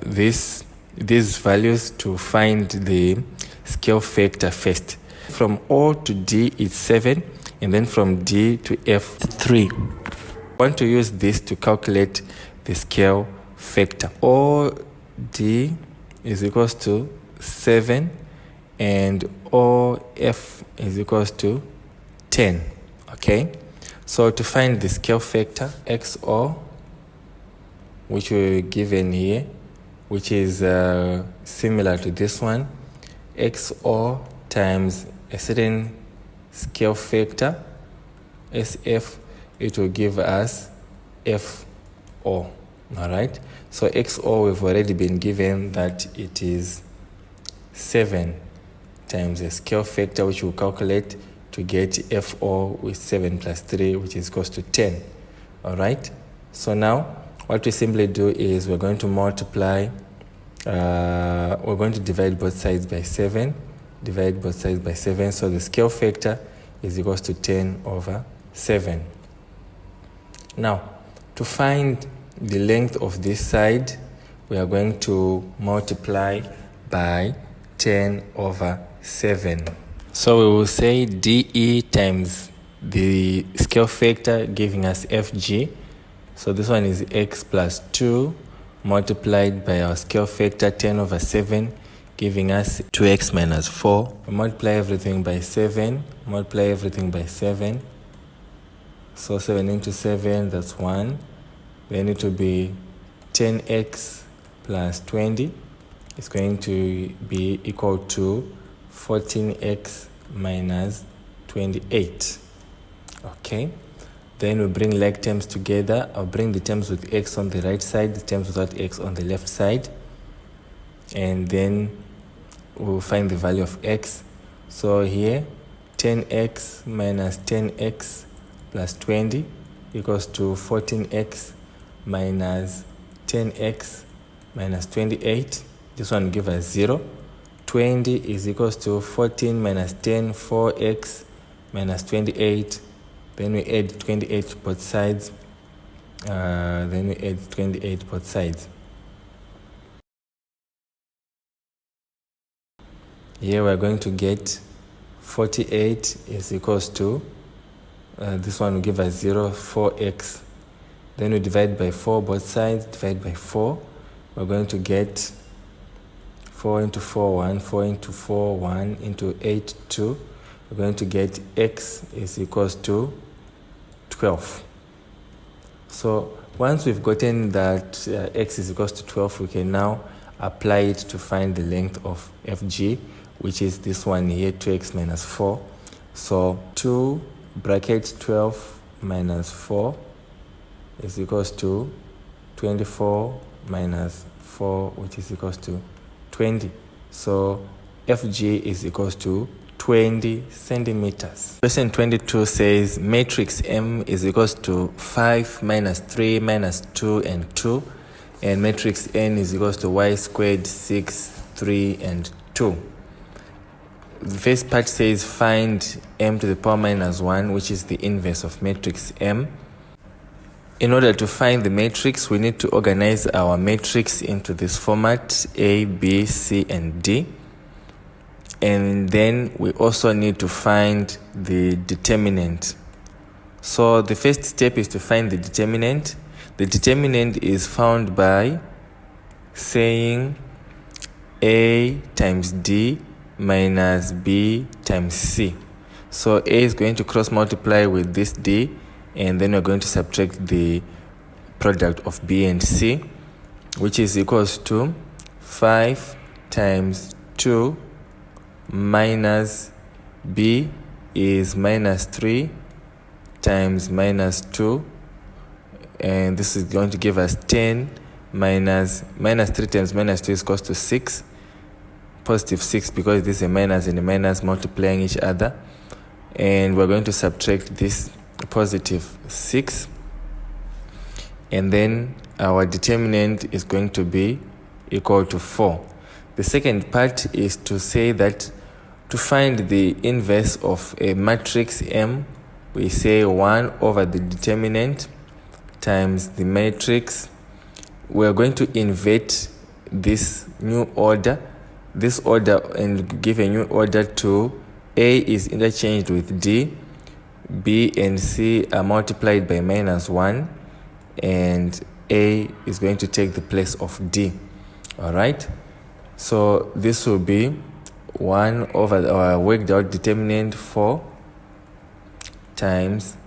these values to find the scale factor first. From O to D it's 7, and then from D to F 3. We want to use this to calculate the scale factor. OD is equals to 7 and OF is equals to 10. Okay, so to find the scale factor, XO, which we're given here, which is similar to this one, XO times a certain scale factor, SF, it will give us FO. All right, so XO, we've already been given that it is 7 times a scale factor, which we'll calculate to get FO with 7 plus 3, which is equals to 10. All right, so now what we simply do is we're going to multiply, we're going to divide both sides by 7, so the scale factor is equals to 10 over 7. Now, to find the length of this side, we are going to multiply by 10 over 7. So we will say DE times the scale factor, giving us FG. So this one is X plus 2 multiplied by our scale factor 10 over 7, giving us 2x minus 4. We multiply everything by 7, So 7 into 7, that's 1. then it will be 10x plus 20 is going to be equal to 14x minus 28. Okay, then we bring like terms together. I'll bring the terms with x on the right side, the terms without x on the left side, and then we'll find the value of x. So here 10x minus 10x plus 20 equals to 14x minus 10x minus 28. This one will give us 0. 20 is equals to 14 minus 10, 4x minus 28. Then we add 28 to both sides. Here we're going to get 48 is equals to, this one will give us 0, 4x. Then we divide by 4 both sides, divide by 4. We're going to get 4 into 4, 1, 4 into 4, 1, into 8, 2. We're going to get x is equals to 12. So once we've gotten that x is equals to 12, we can now apply it to find the length of FG, which is this one here, 2x minus 4. So 2 bracket 12 minus 4 is equals to 24 minus 4, which is equals to 20. So FG is equals to 20 centimeters. Question 22 says matrix M is equals to 5 minus 3 minus 2 and 2, and matrix N is equals to y squared 6, 3 and 2. The first part says find m to the power minus 1, which is the inverse of matrix M. In order to find the matrix, we need to organize our matrix into this format: A, B, C, and D. And then we also need to find the determinant. So the first step is to find the determinant. The determinant is found by saying A times D minus B times C. So A is going to cross multiply with this D, and then we're going to subtract the product of B and C, which is equals to 5 times 2 minus B is minus 3 times minus 2, and this is going to give us 10 minus 3 times minus 2 is equals to 6, positive 6, because this is a minus and a minus multiplying each other, and we're going to subtract this positive 6, and then our determinant is going to be equal to 4. The second part is to say that to find the inverse of a matrix M, we say 1 over the determinant times the matrix. We're going to invert this new order, and give a new order to A is interchanged with D, B and C are multiplied by minus 1, and A is going to take the place of D. Alright, so this will be 1 over our worked out determinant 4 times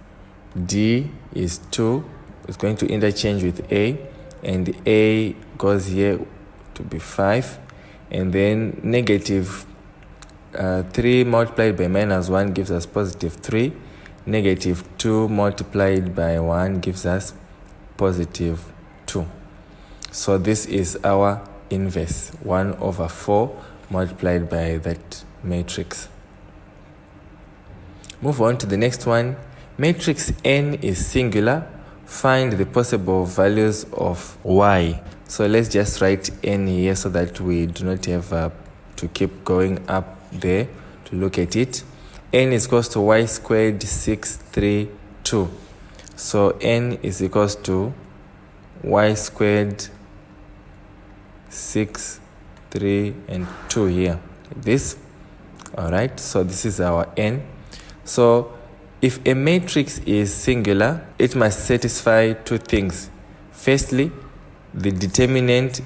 D is 2. It's going to interchange with A, and A goes here to be 5, and then negative 3 multiplied by minus 1 gives us positive 3. Negative 2 multiplied by 1 gives us positive 2. So this is our inverse, 1 over 4 multiplied by that matrix. Move on to the next one. Matrix N is singular. Find the possible values of y. So let's just write N here so that we do not have to keep going up there to look at it. N is equals to y squared 6, 3, 2. So N is equals to y squared 6, 3 and 2 here. This. Alright, so this is our N. So if a matrix is singular, it must satisfy two things. Firstly, the determinant,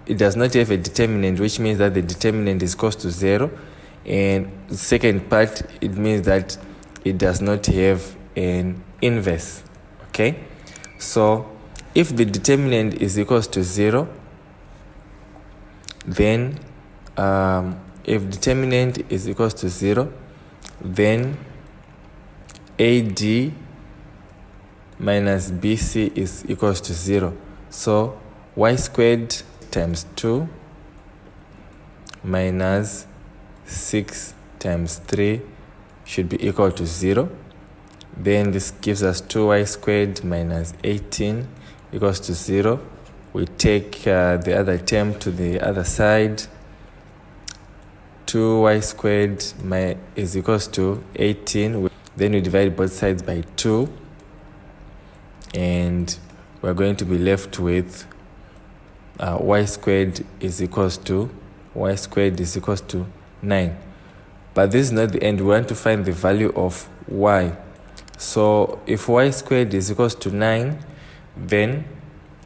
it does not have a determinant, which means that the determinant is equals to 0. And the second part, it means that it does not have an inverse. Okay, so if the determinant is equals to 0, then if determinant is equals to 0, then AD minus BC is equals to 0. So y squared times 2 minus 6 times 3 should be equal to 0. Then this gives us 2y squared minus 18 equals to 0. We take the other term to the other side. 2y squared is equals to 18. Then we divide both sides by 2. And we're going to be left with y squared is equals to 9. But this is not the end. We want to find the value of y. So if y squared is equals to 9, then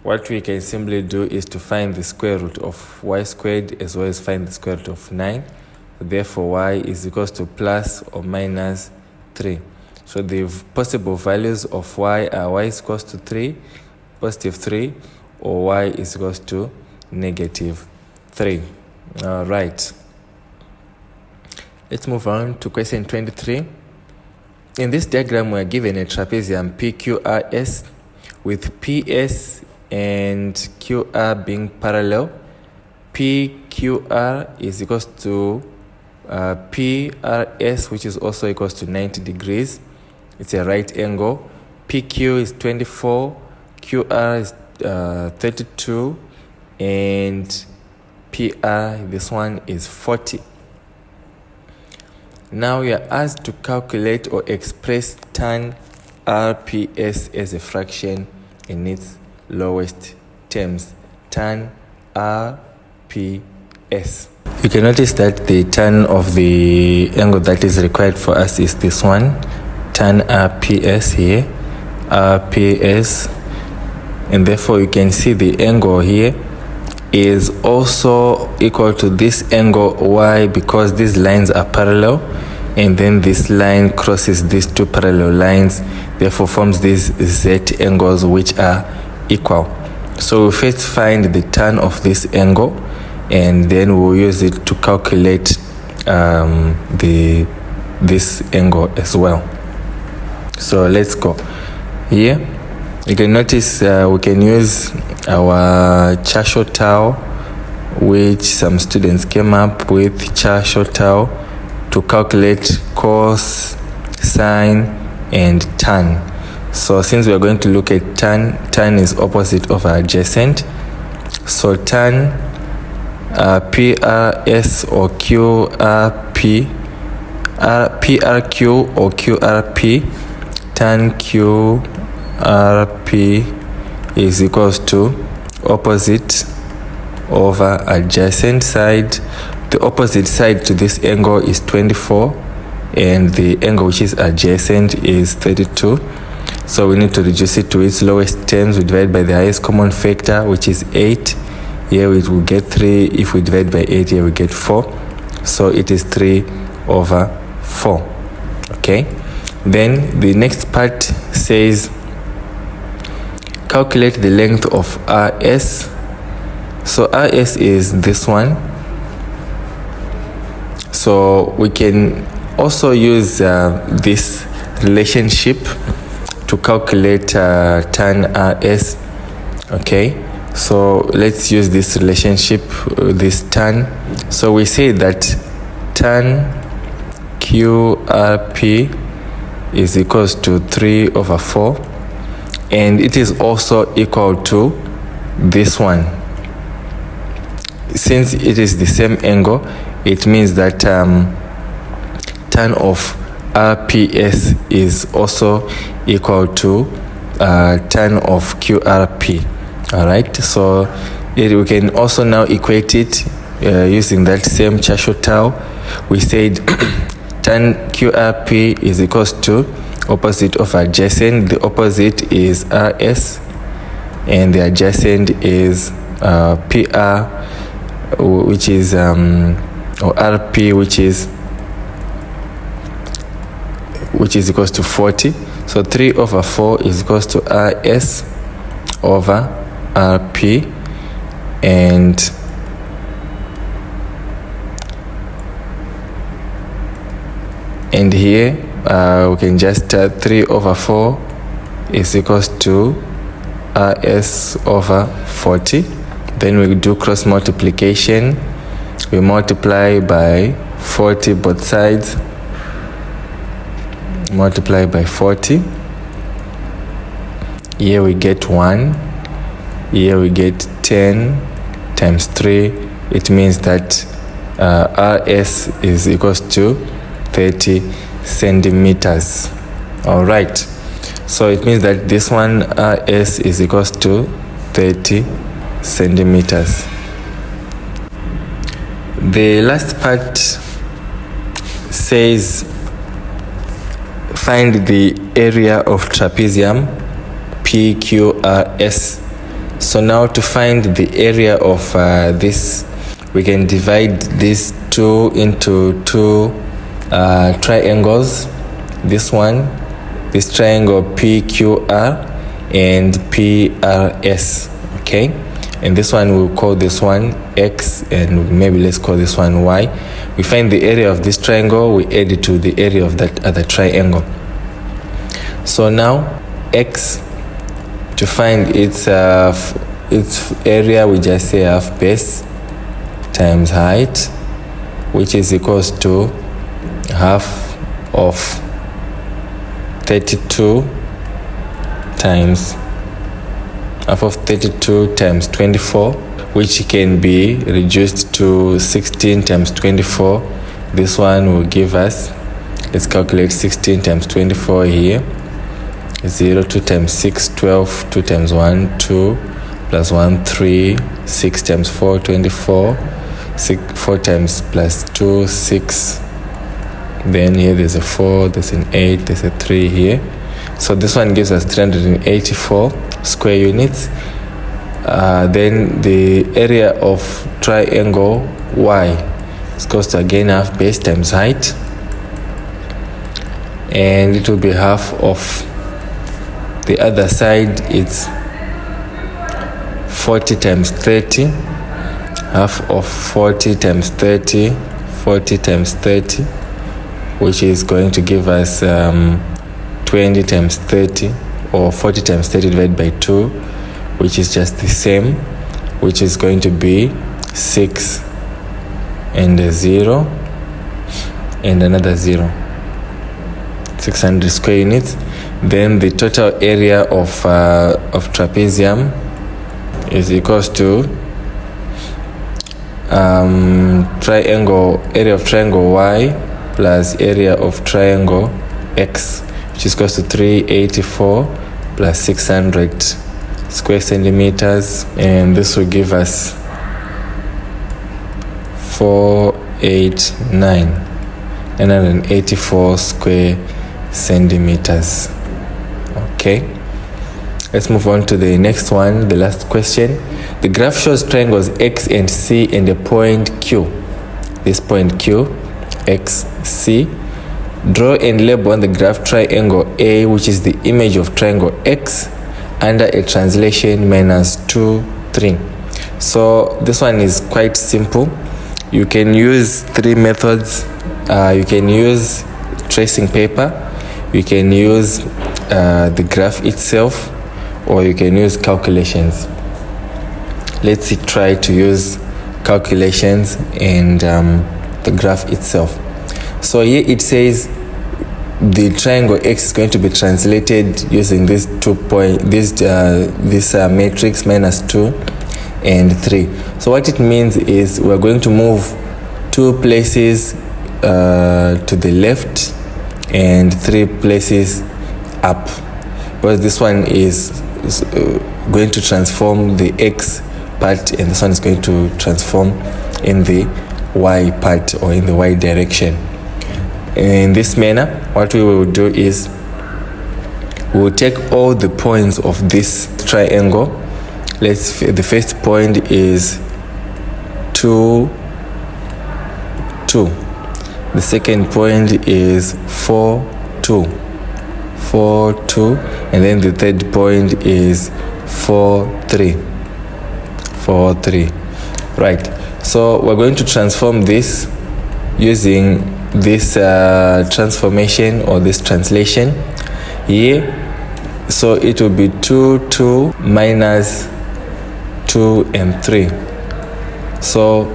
what we can simply do is to find the square root of y squared as well as find the square root of 9. Therefore, y is equals to plus or minus 3. So the possible values of y are y is equals to 3, positive 3, or y is equals to negative 3. All right. Let's move on to question 23. In this diagram, we are given a trapezium PQRS with PS and QR being parallel. PQR is equals to PRS, which is also equals to 90 degrees. It's a right angle. PQ is 24, QR is 32, and PR, this one is 40. Now we are asked to calculate or express tan RPS as a fraction in its lowest terms. Tan RPS. You can notice that the tan of the angle that is required for us is this one. Tan RPS here. RPS. And therefore you can see the angle here is also equal to this angle. Why? Because these lines are parallel, and then this line crosses these two parallel lines, therefore forms these Z angles which are equal. So we first find the tan of this angle, and then we'll use it to calculate this angle as well. So let's go. Here you can notice we can use our Churchill tau, which some students came up with, Churchill tau, to calculate cos, sine, and tan. So since we are going to look at tan is opposite of adjacent. So tan PRS or QRP, PRQ or QRP, tan QRP is equals to opposite over adjacent side. The opposite side to this angle is 24, and the angle which is adjacent is 32. So we need to reduce it to its lowest terms. We divide by the highest common factor, which is 8. Here we will get 3. If we divide by 8, here we get 4. So it is 3 over 4. Okay. Then the next part says calculate the length of RS. So RS is this one. So we can also use this relationship to calculate tan RS. Okay, so let's use this relationship, this tan. So we say that tan QRP is equals to 3 over 4, and it is also equal to this one. Since it is the same angle, it means that tan of RPS is also equal to tan of QRP. All right, so we can also now equate it using that same Churchill tau. We said tan QRP is equals to opposite of adjacent. The opposite is RS, and the adjacent is PR, which is or RP, which is equals to 40. So 3 over 4 is equals to RS over RP, and here we can just 3 over 4 is equals to RS over 40. Then we do cross multiplication. We multiply by 40 both sides. Multiply by 40. Here we get 1. Here we get 10 times 3. It means that RS is equals to 30 centimeters. All right. So it means that this one RS is equals to 30 centimeters. The last part says find the area of trapezium PQRS. So now to find the area of this, we can divide these two into two triangles. This triangle PQR and PRS. Okay, and this one we'll call this one X, and maybe let's call this one Y. We find the area of this triangle, we add it to the area of that other triangle. So now X, to find its area, we just say half base times height, which is equals to half of 32 times 24, which can be reduced to 16 times 24. This one will give us, let's calculate 16 times 24 here. 0, 2 times 6, 12, 2 times 1, 2, plus 1, 3, 6 times 4, 24, 4 times plus 2, 6. Then here there's a 4, there's an 8, there's a 3 here. So this one gives us 384 square units. Then the area of triangle Y is equals to again half base times height, and it will be half of the other side. It's 40 times 30, half of 40 times 30, 40 times 30, which is going to give us 20 times 30, or 40 times 30 divided by 2, which is just the same, which is going to be 6 and a 0 and another 0, 600 square units. Then the total area of trapezium is equals to area of triangle Y plus area of triangle X, which is equals to 384 plus 600 square centimeters, and this will give us 984 square centimeters. Okay, let's move on to the next one, the last question. The graph shows triangles X and C and a point Q. This point Q, X, C. Draw and label on the graph triangle A, which is the image of triangle X, under a translation -2, 3. So this one is quite simple. You can use 3 methods. You can use tracing paper, you can use the graph itself, or you can use calculations. Let's try to use calculations and the graph itself. So here it says the triangle X is going to be translated using this matrix -2 and 3. So what it means is we're going to move 2 places to the left and 3 places up, because this one is going to transform the X part, and this one is going to transform in the Y part, or in the Y direction. In this manner, what we will do is we will take all the points of this triangle. The first point is 2, 2. The second point is 4, 2, 4, 2, and then the third point is 4, 3. 4, 3. Right. So we're going to transform this using this transformation or this translation here. So it will be 2, 2 minus 2 and 3. So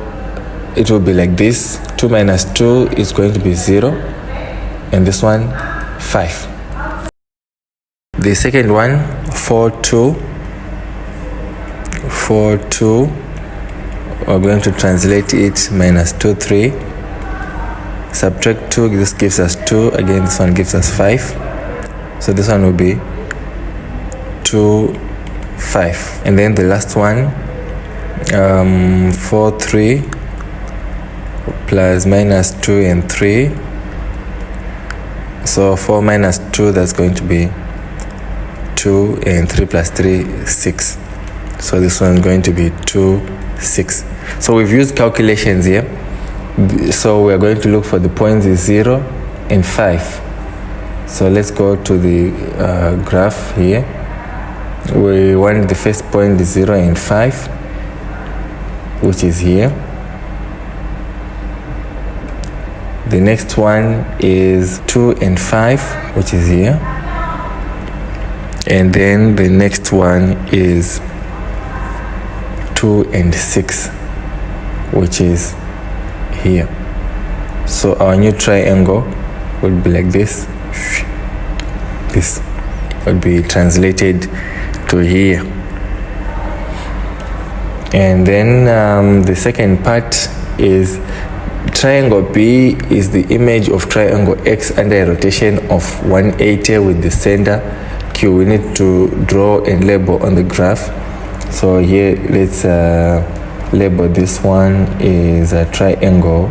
it will be like this. 2 minus 2 is going to be 0, and this one 5. The second one, 4, 2. 4, 2. We're going to translate it minus 2, 3. Subtract 2, this gives us 2. Again, this one gives us 5. So this one will be 2, 5. And then the last one, 4, 3 plus minus 2 and 3. So 4 minus 2, that's going to be 2, and 3 plus 3, 6. So this one is going to be 2, 6. So we've used calculations here. So we're going to look for the points 0 and 5. So let's go to the graph here. We want the first point 0 and 5, which is here. The next one is 2 and 5, which is here. And then the next one is 2 and 6, which is here. So our new triangle would be like this. This would be translated to here. And then the second part is triangle B is the image of triangle X under a rotation of 180 with the center Q. We need to draw and label on the graph. So here let's label this one is a triangle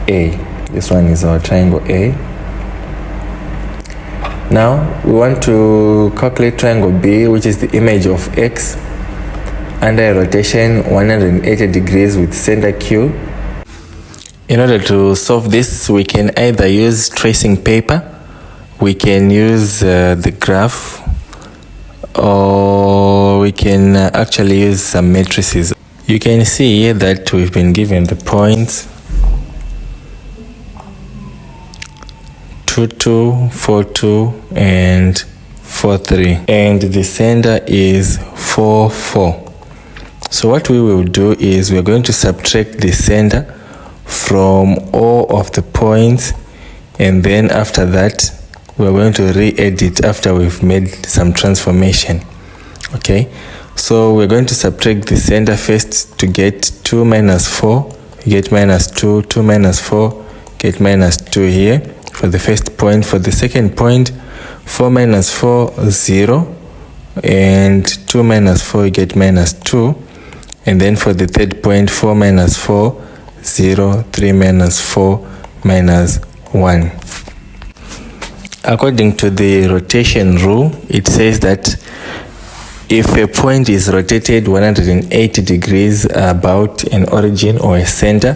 A. This one is our triangle A. Now we want to calculate triangle B, which is the image of X under a rotation 180 degrees with center Q. In order to solve this, we can either use tracing paper, we can use the graph, or we can actually use some matrices. You can see here that we've been given the points 2, 2, 4, 2, and 4, 3. And the center is 4, 4. So what we will do is we're going to subtract the center from all of the points, and then after that we're going to re-edit after we've made some transformation. Okay, so we're going to subtract the center first to get 2 minus 4, get minus 2, 2 minus 4, get minus 2 here for the first point. For the second point, 4 minus 4, 0, and 2 minus 4, you get minus 2. And then for the third point, 4 minus 4, 0, 3 minus 4, minus 1. According to the rotation rule, it says that if a point is rotated 180 degrees about an origin or a center,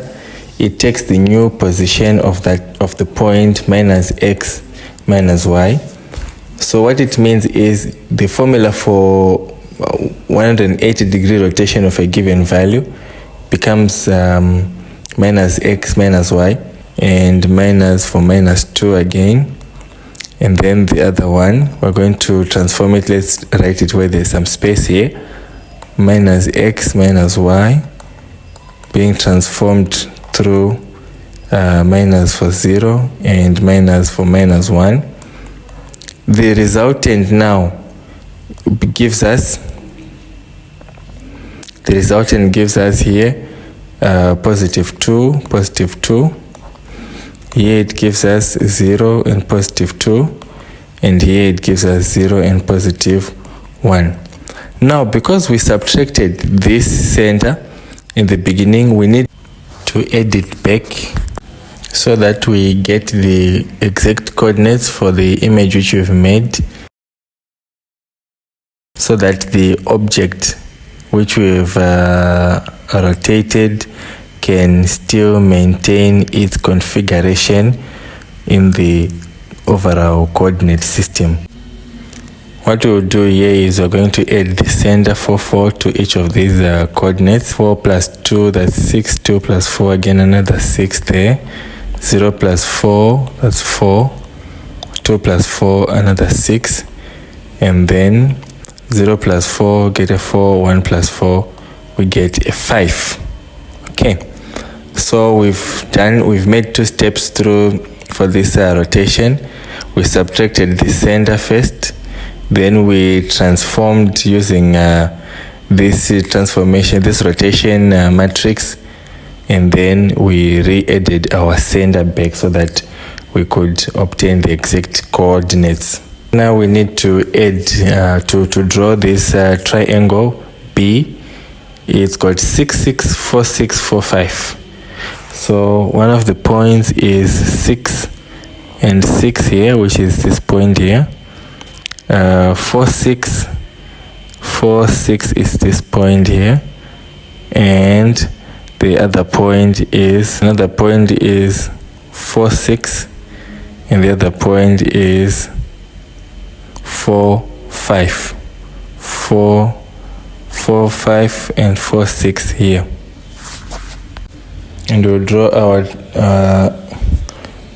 it takes the new position of the point minus x minus y. So what it means is the formula for 180 degree rotation of a given value becomes minus x minus y, and minus for minus 2 again. And then the other one, we're going to transform it. Let's write it where there's some space here. Minus x minus y being transformed through minus for 0 and minus for minus 1. The resultant now gives us, here positive 2, positive 2. Here it gives us 0 and positive 2, and here it gives us 0 and positive 1. Now, because we subtracted this center in the beginning, we need to edit back so that we get the exact coordinates for the image which we've made, so that the object which we've rotated can still maintain its configuration in the overall coordinate system. What we'll do here is we're going to add the sender 4 to each of these coordinates. 4 plus 2, that's 6. 2 plus 4, again another 6 there. 0 plus 4, that's 4. 2 plus 4, another 6. And then 0 plus 4, get a 4. 1 plus 4, we get a 5. Okay. So we've made 2 steps through for this rotation. We subtracted the sender first. Then we transformed using this rotation matrix, and then we re-added our sender back so that we could obtain the exact coordinates. Now we need to add to draw this triangle B. It's got 6, 6, 4, 6, 4, 5. So one of the points is 6 and 6 here, which is this point here. 4, 6, 4, 6 is this point here, and the other point is 4, 6, and the other point is 4, 5. 4, 5, and 4, 6 here. And we'll draw our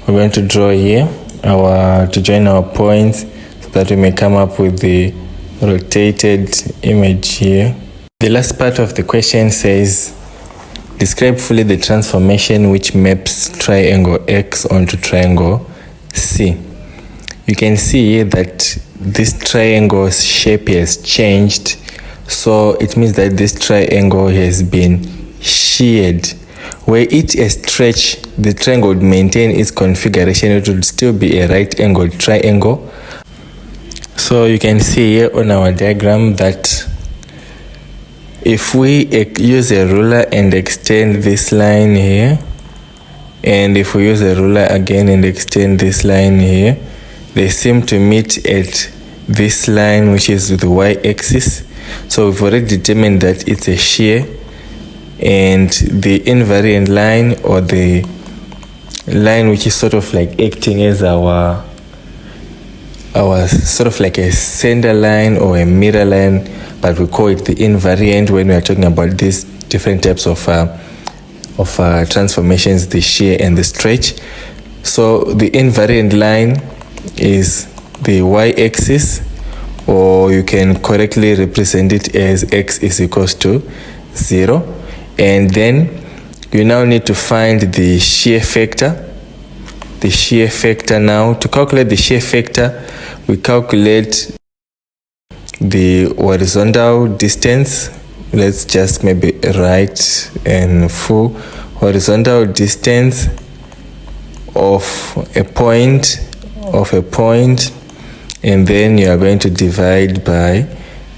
we're going to draw here to join our points, that we may come up with the rotated image here. The last part of the question says, describe fully the transformation which maps triangle X onto triangle C. You can see here that this triangle's shape has changed, so it means that this triangle has been sheared. Where it is stretched, the triangle would maintain its configuration. It would still be a right-angled triangle. So you can see here on our diagram that if we use a ruler and extend this line here, and if we use a ruler again and extend this line here, they seem to meet at this line, which is the y-axis. So we've already determined that it's a shear, and the invariant line, or the line which is sort of like acting as our sort of like a center line or a mirror line, but we call it the invariant when we are talking about these different types of transformations, the shear and the stretch. So the invariant line is the y-axis, or you can correctly represent it as x is equals to 0. And then you now need to find the shear factor. The shear factor now, to calculate the shear factor, we calculate the horizontal distance. Let's just maybe write in full. Horizontal distance of a point, and then you are going to divide by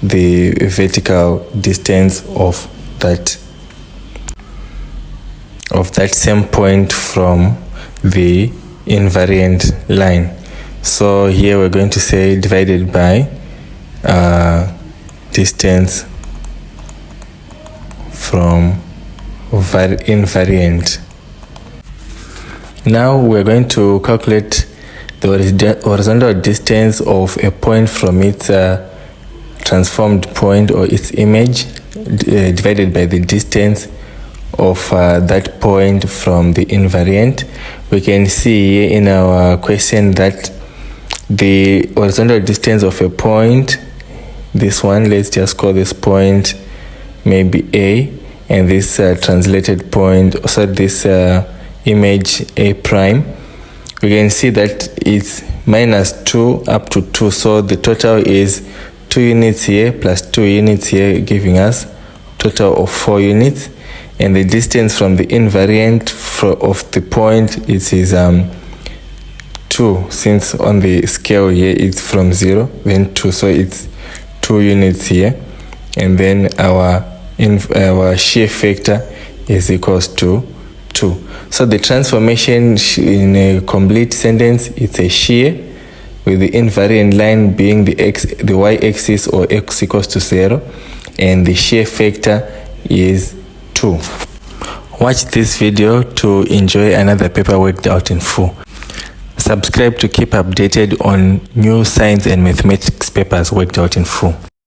the vertical distance of that same point from the invariant line. So here we're going to say divided by distance from invariant. Now we're going to calculate the horizontal distance of a point from its transformed point or its image, divided by the distance of that point from the invariant. We can see here in our question that the horizontal distance of a point, this one, let's just call this point maybe A, and this translated point, also this image A prime, we can see that it's -2 up to 2. So the total is 2 units here plus 2 units here, giving us total of 4 units. And the distance from the invariant of the point is 2, since on the scale here it's from 0 then 2, so it's 2 units here. And then our shear factor is equals to 2. So the transformation in a complete sentence, it's a shear with the invariant line being the y-axis, or x equals to 0, and the shear factor is 2. Watch this video to enjoy another paper worked out in full. Subscribe to keep updated on new science and mathematics paper has worked out in full.